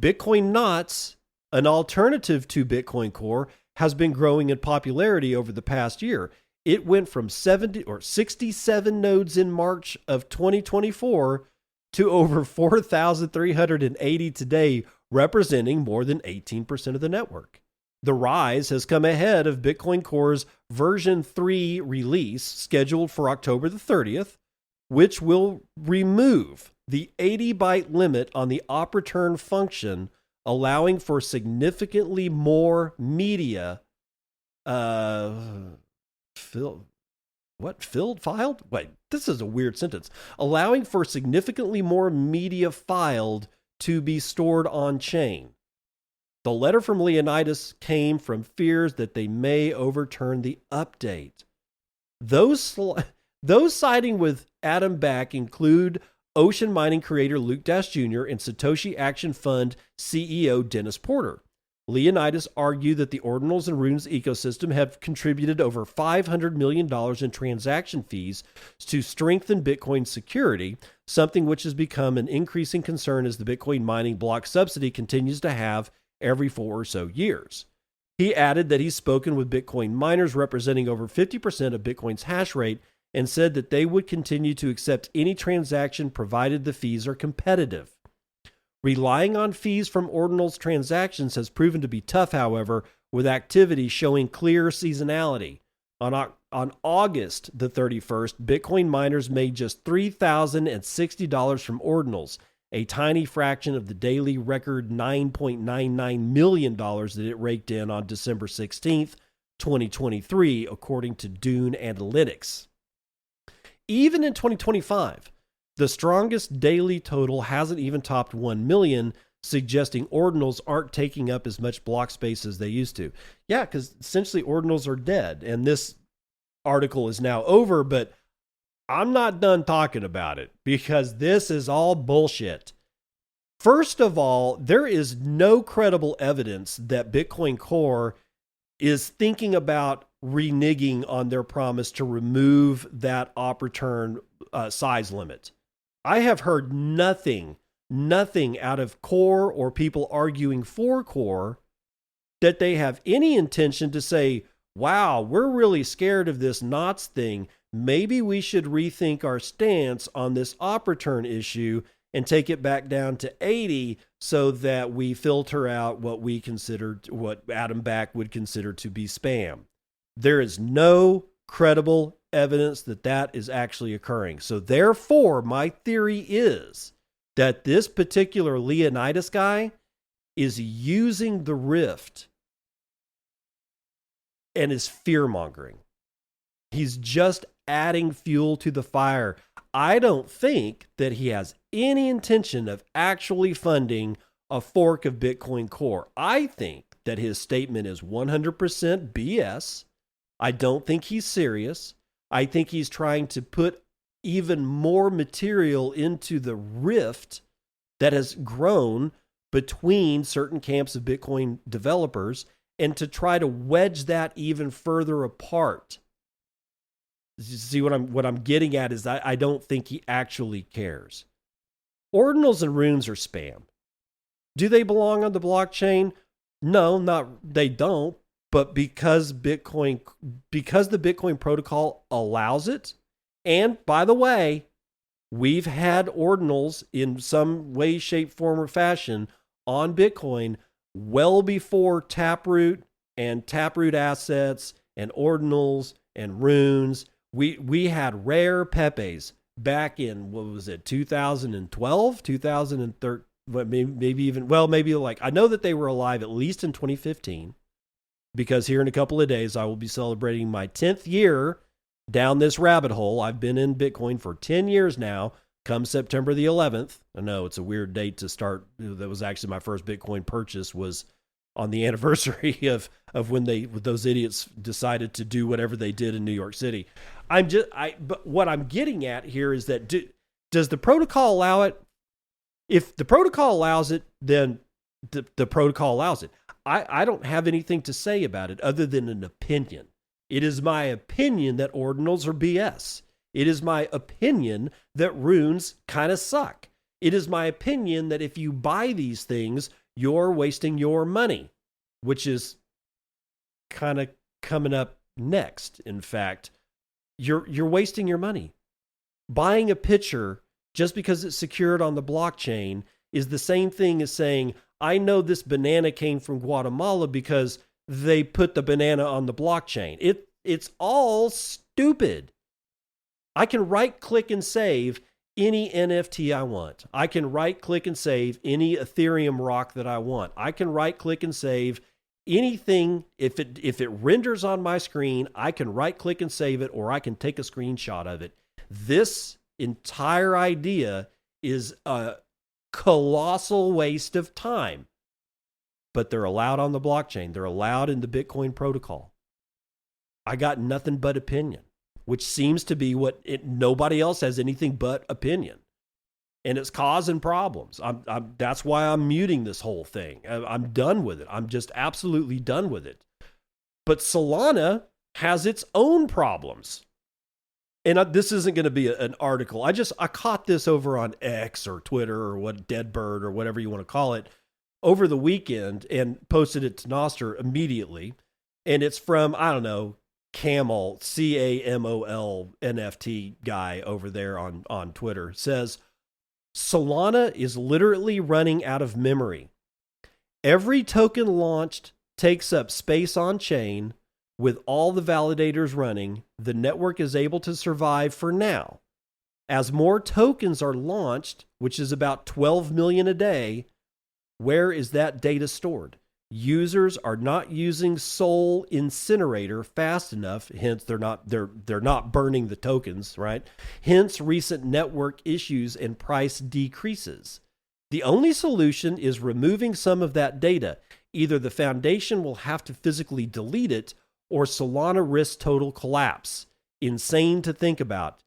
[SPEAKER 1] Bitcoin Knots, an alternative to Bitcoin Core, has been growing in popularity over the past year. It went from 67 nodes in March of 2024 to over 4,380 today, representing more than 18% of the network. The rise has come ahead of Bitcoin Core's version 3 release scheduled for October the 30th, which will remove the 80-byte limit on the op return function, allowing for significantly more media filed? Wait, this is a weird sentence. Allowing for significantly more media filed to be stored on chain. The letter from Leonidas came from fears that they may overturn the update. Those siding with Adam Back include Ocean Mining creator Luke Dash Jr. and Satoshi Action Fund CEO Dennis Porter. Leonidas argued that the Ordinals and Runes ecosystem have contributed over $500 million in transaction fees to strengthen Bitcoin security, something which has become an increasing concern as the Bitcoin mining block subsidy continues to have every 4 or so years. He added that he's spoken with Bitcoin miners representing over 50% of Bitcoin's hash rate and said that they would continue to accept any transaction provided the fees are competitive. Relying on fees from Ordinals transactions has proven to be tough, however, with activity showing clear seasonality. On August the 31st, Bitcoin miners made just $3,060 from ordinals, a tiny fraction of the daily record $9.99 million that it raked in on December 16th, 2023, according to Dune Analytics. Even in 2025, the strongest daily total hasn't even topped 1 million, suggesting ordinals aren't taking up as much block space as they used to. Yeah, because essentially ordinals are dead, and this article is now over, but I'm not done talking about it because this is all bullshit. First of all, there is no credible evidence that Bitcoin Core is thinking about reneging on their promise to remove that op return size limit. I have heard nothing out of Core or people arguing for Core that they have any intention to say, wow, we're really scared of this NOTs thing. Maybe we should rethink our stance on this op return issue and take it back down to 80 so that we filter out what Adam Back would consider to be spam. There is no credible evidence that that is actually occurring. So therefore, my theory is that this particular Leonidas guy is using the rift and is fear-mongering. He's just adding fuel to the fire. I don't think that he has any intention of actually funding a fork of Bitcoin Core. I think that his statement is 100% BS. I don't think he's serious. I think he's trying to put even more material into the rift that has grown between certain camps of Bitcoin developers and to try to wedge that even further apart. You see what I'm getting at is I don't think he actually cares. Ordinals and runes are spam. Do they belong on the blockchain? No, they don't. But because the Bitcoin protocol allows it, and by the way, we've had ordinals in some way, shape, form, or fashion on Bitcoin well before Taproot and Taproot assets and ordinals and runes. We had rare Pepes back in, 2012, 2013, I know that they were alive at least in 2015, because here in a couple of days, I will be celebrating my 10th year down this rabbit hole. I've been in Bitcoin for 10 years now, come September the 11th. I know it's a weird date to start. That was actually my first Bitcoin purchase was on the anniversary of when those idiots decided to do whatever they did in New York City. But what I'm getting at here is that does the protocol allow it? If the protocol allows it, then the protocol allows it. I don't have anything to say about it other than an opinion. It is my opinion that ordinals are BS. It is my opinion that runes kind of suck. It is my opinion that if you buy these things, you're wasting your money, which is kind of coming up next. In fact, you're wasting your money. Buying a picture just because it's secured on the blockchain is the same thing as saying, I know this banana came from Guatemala because they put the banana on the blockchain. It's all stupid. I can right click and save any NFT I want. I can right click and save any Ethereum rock that I want. I can right click and save anything. If it renders on my screen, I can right click and save it, or I can take a screenshot of it. This entire idea is a colossal waste of time, but they're allowed on the blockchain. They're allowed in the Bitcoin protocol. I got nothing but opinion, which seems to be nobody else has anything but opinion, and it's causing problems. That's why I'm muting this whole thing. I'm done with it. I'm just absolutely done with it. But Solana has its own problems. And this isn't going to be an article. I caught this over on X or Twitter or Deadbird or whatever you want to call it over the weekend and posted it to Nostr immediately. And it's from, I don't know, Camel, CAMOL NFT guy over there on Twitter, says, Solana is literally running out of memory. Every token launched takes up space on chain, with all the validators running, the network is able to survive for now. As more tokens are launched, which is about 12 million a day, where is that data stored? Users are not using Sol Incinerator fast enough, hence they're not burning the tokens, right? Hence recent network issues and price decreases. The only solution is removing some of that data. Either the foundation will have to physically delete it, or Solana risks total collapse. Insane to think about.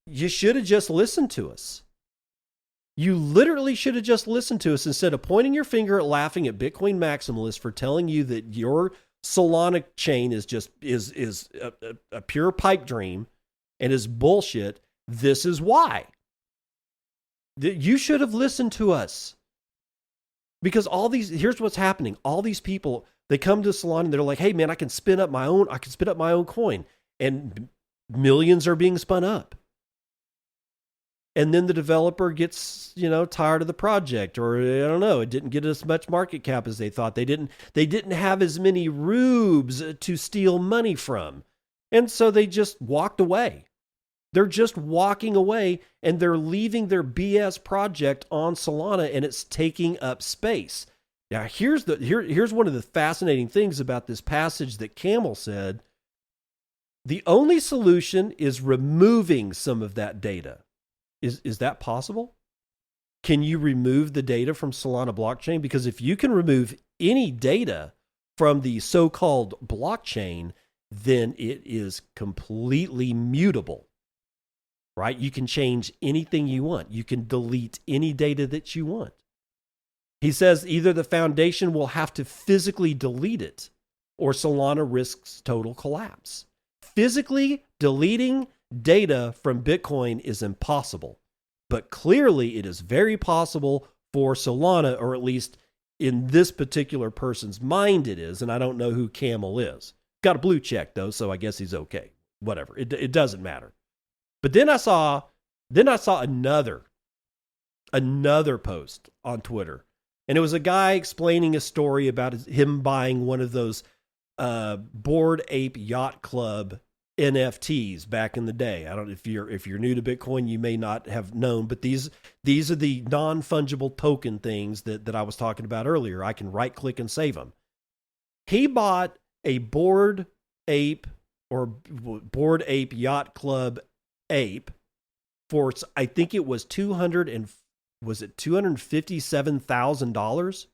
[SPEAKER 1] You should have just listened to us. You literally should have just listened to us instead of pointing your finger at laughing at Bitcoin maximalists for telling you that your Solana chain is just a pure pipe dream and is bullshit. This is why. You should have listened to us. Because here's what's happening. All these people, they come to Solana and they're like, hey man, I can spin up my own coin. And millions are being spun up. And then the developer gets, tired of the project, or I don't know, it didn't get as much market cap as they thought. They didn't have as many rubes to steal money from. And so they just walked away. They're just walking away and they're leaving their BS project on Solana, and it's taking up space. Now, here's one of the fascinating things about this passage that Camel said. The only solution is removing some of that data. Is that possible? Can you remove the data from Solana blockchain? Because if you can remove any data from the so-called blockchain, then it is completely mutable, right? You can change anything you want. You can delete any data that you want. He says either the foundation will have to physically delete it, or Solana risks total collapse. Physically deleting data from Bitcoin is impossible, but clearly it is very possible for Solana, or at least in this particular person's mind it is, and I don't know who Camel is. Got a blue check though, so I guess he's okay. Whatever, it doesn't matter. But then I saw another post on Twitter, and it was a guy explaining a story about him buying one of those Bored Ape Yacht Club NFTs back in the day. I don't know if you're new to Bitcoin, you may not have known, but these are the non-fungible token things that I was talking about earlier. I can right click and save them. He bought a Bored Ape Yacht Club ape for, I think it was $257,000.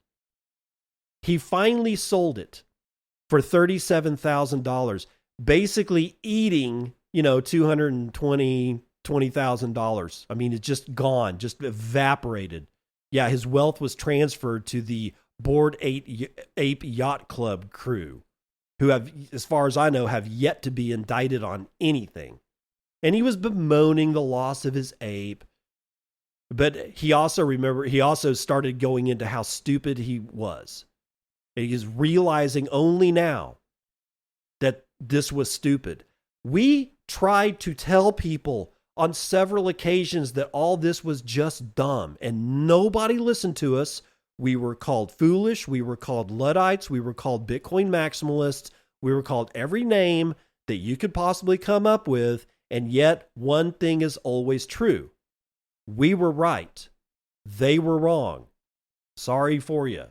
[SPEAKER 1] He finally sold it for $37,000. Basically eating, $220,000. I mean, it's just gone, just evaporated. Yeah, his wealth was transferred to the Bored Ape Yacht Club crew, who have, as far as I know, have yet to be indicted on anything. And he was bemoaning the loss of his ape. But he also started going into how stupid he was. And he is realizing only now that this was stupid. We tried to tell people on several occasions that all this was just dumb, and nobody listened to us. We were called foolish. We were called Luddites. We were called Bitcoin maximalists. We were called every name that you could possibly come up with. And yet one thing is always true. We were right. They were wrong. Sorry for you.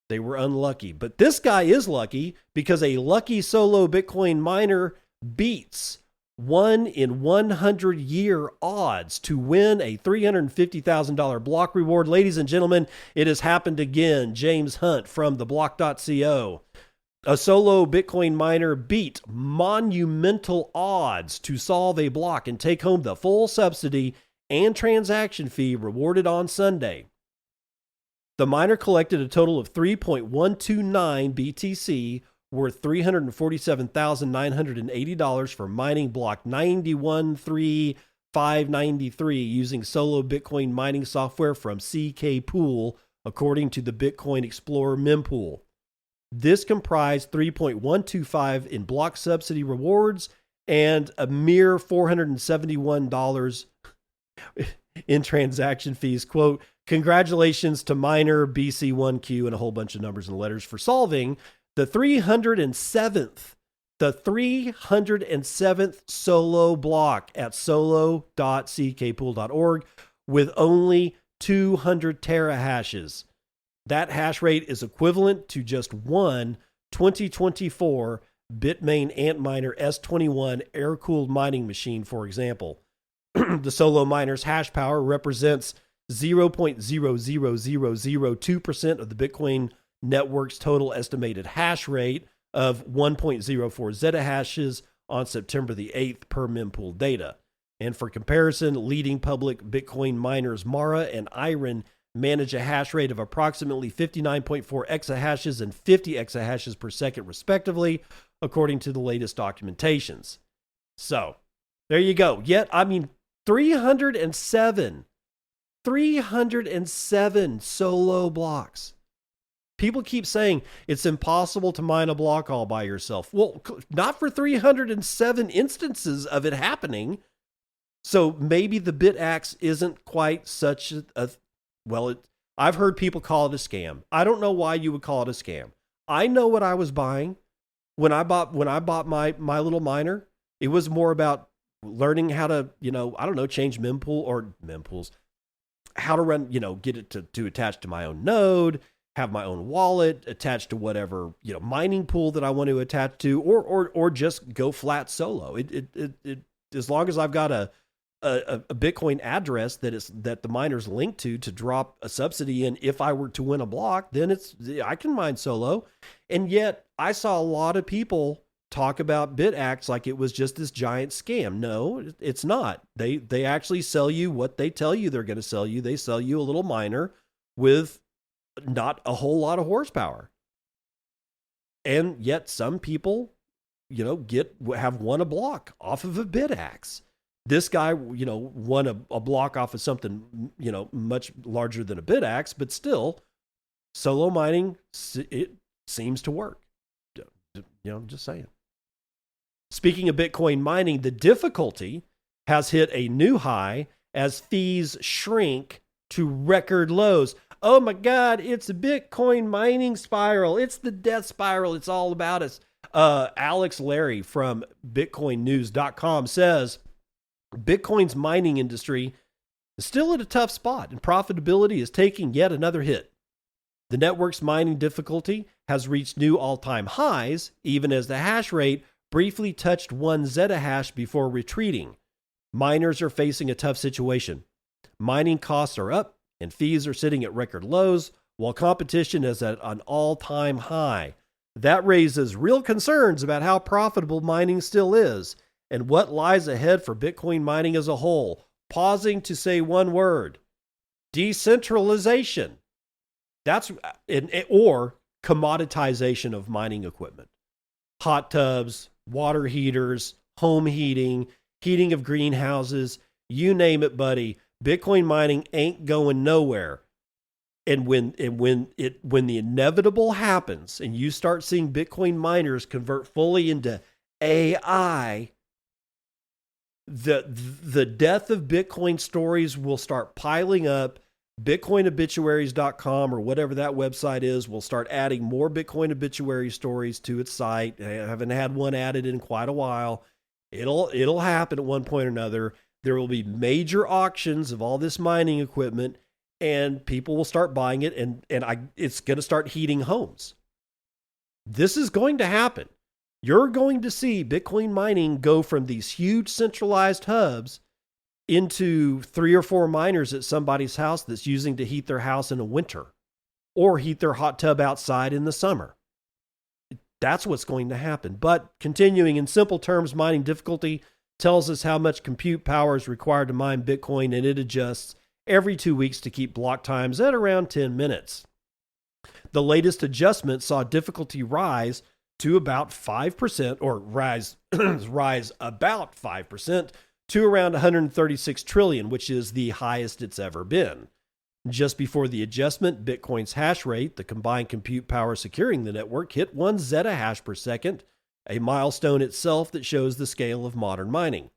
[SPEAKER 1] They were unlucky. But this guy is lucky, because a lucky solo Bitcoin miner beats 1 in 100 year odds to win a $350,000 block reward. Ladies and gentlemen, it has happened again. James Hunt from the block.co. A solo Bitcoin miner beat monumental odds to solve a block and take home the full subsidy and transaction fee rewarded on Sunday. The miner collected a total of 3.129 BTC, worth $347,980 for mining block 913593 using solo Bitcoin mining software from CK Pool, according to the Bitcoin Explorer mempool. This comprised 3.125 in block subsidy rewards and a mere $471 in transaction fees. Quote, congratulations to miner BC1Q and a whole bunch of numbers and letters for solving The 307th solo block at solo.ckpool.org with only 200 terahashes. That hash rate is equivalent to just one 2024 Bitmain Antminer S21 air-cooled mining machine, for example. The solo miner's hash power represents 0.00002% of the Bitcoin network's total estimated hash rate of 1.04 zettahashes on September the 8th per mempool data. And for comparison, leading public Bitcoin miners Mara and Iron manage a hash rate of approximately 59.4 exahashes and 50 exahashes per second, respectively, according to the latest documentations. So, there you go. Yet, 307 solo blocks. People keep saying it's impossible to mine a block all by yourself. Well, not for 307 instances of it happening. So maybe the BitAxe isn't quite such I've heard people call it a scam. I don't know why you would call it a scam. I know what I was buying when I bought my little miner. It was more about learning how to, change mempools, how to run, get it to attach to my own node, have my own wallet attached to whatever, mining pool that I want to attach to, or just go flat solo. It as long as I've got a Bitcoin address that the miner's linked to drop a subsidy in if I were to win a block, then I can mine solo. And yet I saw a lot of people talk about BitAxe like it was just this giant scam. No, it's not. They actually sell you what they tell you they're going to sell you. They sell you a little miner with not a whole lot of horsepower. And yet some people, have won a block off of a BitAxe. This guy, won a block off of something, much larger than a BitAxe, but still, solo mining, it seems to work. Just saying. Speaking of Bitcoin mining, the difficulty has hit a new high as fees shrink to record lows. Oh my God, it's a Bitcoin mining spiral. It's the death spiral. It's all about us. Alex Larry from BitcoinNews.com says, Bitcoin's mining industry is still at a tough spot and profitability is taking yet another hit. The network's mining difficulty has reached new all-time highs, even as the hash rate briefly touched 1 zettahash before retreating. Miners are facing a tough situation. Mining costs are up and fees are sitting at record lows, while competition is at an all-time high. That raises real concerns about how profitable mining still is and what lies ahead for Bitcoin mining as a whole. Pausing to say one word: decentralization. Or commoditization of mining equipment. Hot tubs, water heaters, home heating, heating of greenhouses, you name it, buddy. Bitcoin mining ain't going nowhere. And when the inevitable happens and you start seeing Bitcoin miners convert fully into AI, the death of Bitcoin stories will start piling up. BitcoinObituaries.com or whatever that website is will start adding more Bitcoin obituary stories to its site. I haven't had one added in quite a while. It'll happen at one point or another. There will be major auctions of all this mining equipment, and people will start buying it, and it's going to start heating homes. This is going to happen. You're going to see Bitcoin mining go from these huge centralized hubs into 3 or 4 miners at somebody's house that's using to heat their house in the winter or heat their hot tub outside in the summer. That's what's going to happen. But continuing in simple terms, mining difficulty tells us how much compute power is required to mine Bitcoin, and it adjusts every 2 weeks to keep block times at around 10 minutes. The latest adjustment saw difficulty rise to about 5%, or rise about 5%, to around 136 trillion, which is the highest it's ever been. Just before the adjustment, Bitcoin's hash rate, the combined compute power securing the network, hit 1 zettahash per second, a milestone itself that shows the scale of modern mining.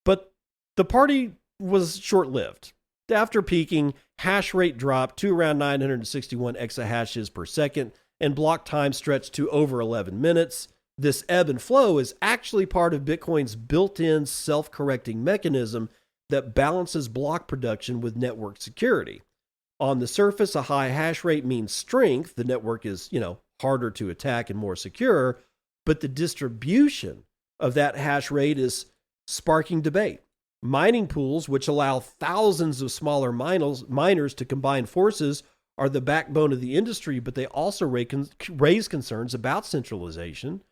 [SPEAKER 1] But the party was short-lived. After peaking, hash rate dropped to around 961 exahashes per second and block time stretched to over 11 minutes. This ebb and flow is actually part of Bitcoin's built-in self-correcting mechanism that balances block production with network security. On the surface, a high hash rate means strength. The network is, harder to attack and more secure, but the distribution of that hash rate is sparking debate. Mining pools, which allow thousands of smaller miners to combine forces, are the backbone of the industry, but they also raise concerns about centralization.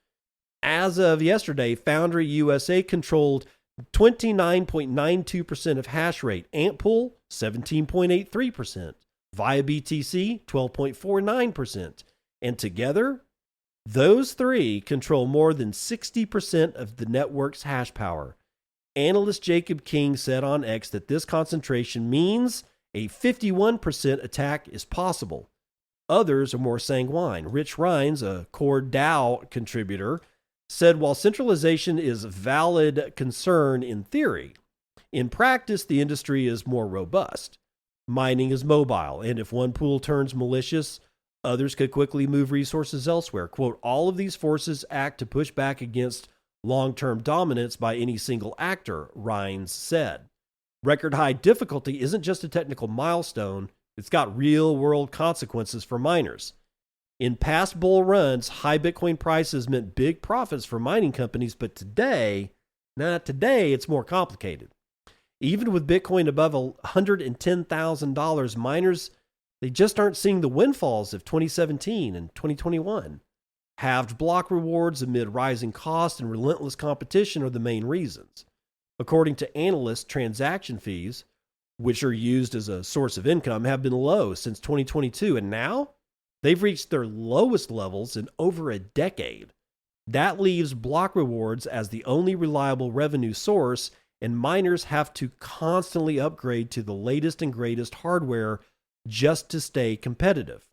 [SPEAKER 1] As of yesterday, Foundry USA controlled 29.92% of hash rate, Antpool 17.83%, via BTC 12.49%, and together, those three control more than 60% of the network's hash power. Analyst Jacob King said on X that this concentration means a 51% attack is possible. Others are more sanguine. Rich Rhines, a Core DAO contributor, said while centralization is a valid concern in theory, in practice the industry is more robust. Mining is mobile, and if one pool turns malicious, others could quickly move resources elsewhere. Quote, all of these forces act to push back against long-term dominance by any single actor, Rhines said. Record high difficulty isn't just a technical milestone, it's got real-world consequences for miners. In past bull runs, high Bitcoin prices meant big profits for mining companies, but today it's more complicated. Even with Bitcoin above $110,000, miners, they just aren't seeing the windfalls of 2017 and 2021. Halved block rewards amid rising costs and relentless competition are the main reasons. According to analysts, transaction fees, which are used as a source of income, have been low since 2022, and now they've reached their lowest levels in over a decade. That leaves block rewards as the only reliable revenue source, and miners have to constantly upgrade to the latest and greatest hardware just to stay competitive.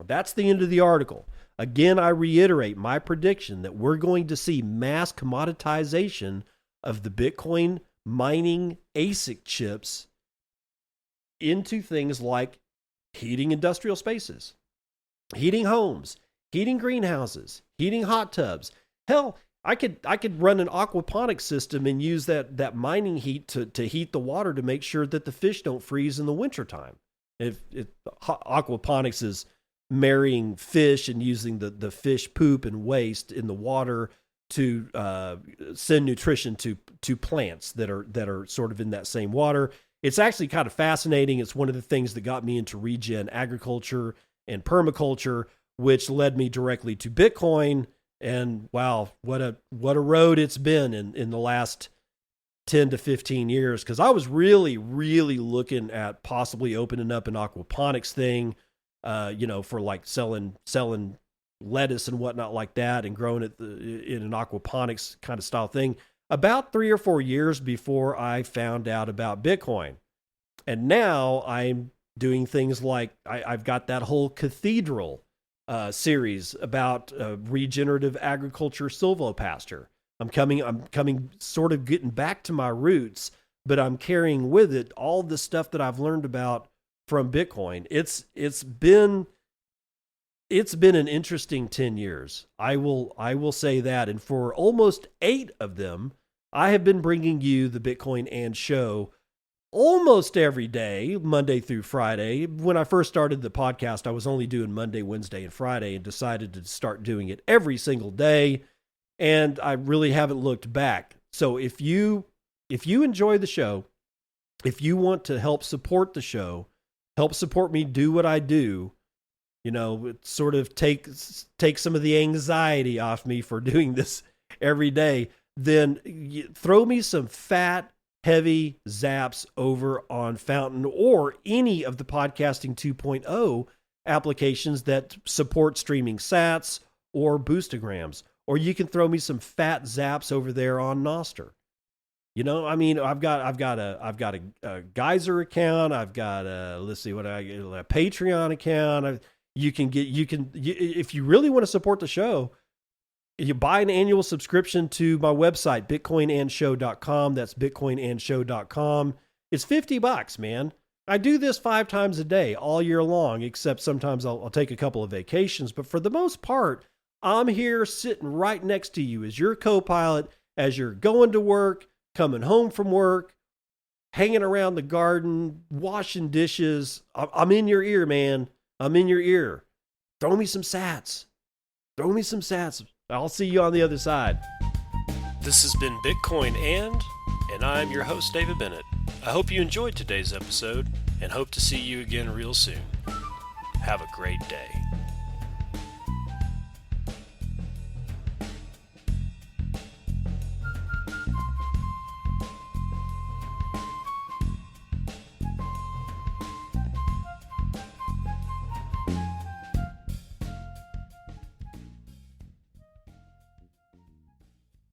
[SPEAKER 1] That's the end of the article. Again, I reiterate my prediction that we're going to see mass commoditization of the Bitcoin mining ASIC chips into things like heating industrial spaces, heating homes, heating greenhouses, heating hot tubs. Hell, I could run an aquaponics system and use that mining heat to heat the water to make sure that the fish don't freeze in the wintertime. If aquaponics is marrying fish and using the fish poop and waste in the water to send nutrition to plants that are sort of in that same water. It's actually kind of fascinating. It's one of the things that got me into regen agriculture and permaculture, which led me directly to Bitcoin. And wow, what a road it's been in the last 10 to 15 years. Because I was really, really looking at possibly opening up an aquaponics thing, for like selling lettuce and whatnot like that, and growing it in an aquaponics kind of style thing about 3 or 4 years before I found out about Bitcoin. And now I'm doing things like I've got that whole cathedral series about regenerative agriculture silvopasture. I'm coming sort of getting back to my roots, but I'm carrying with it all the stuff that I've learned about from Bitcoin. It's been an interesting 10 years. I will say that. And for almost 8 of them, I have been bringing you the Bitcoin and Show almost every day, Monday through Friday. When I first started the podcast, I was only doing Monday, Wednesday, and Friday, and decided to start doing it every single day. And I really haven't looked back. So if you enjoy the show, if you want to help support the show, help support me do what I do, sort of take some of the anxiety off me for doing this every day, then throw me some fat, heavy zaps over on Fountain or any of the Podcasting 2.0 applications that support streaming sats or boostograms. Or you can throw me some fat zaps over there on Nostr. I've got a Geyser account. I've got a Patreon account. If you really want to support the show, you buy an annual subscription to my website, bitcoinandshow.com. That's bitcoinandshow.com. It's $50, man. I do this 5 times a day all year long, except sometimes I'll take a couple of vacations. But for the most part, I'm here sitting right next to you as your co-pilot, as you're going to work, coming home from work, hanging around the garden, washing dishes. I'm in your ear, man. I'm in your ear. Throw me some sats. Throw me some sats. I'll see you on the other side. This has been Bitcoin and I'm your host, David Bennett. I hope you enjoyed today's episode and hope to see you again real soon. Have a great day.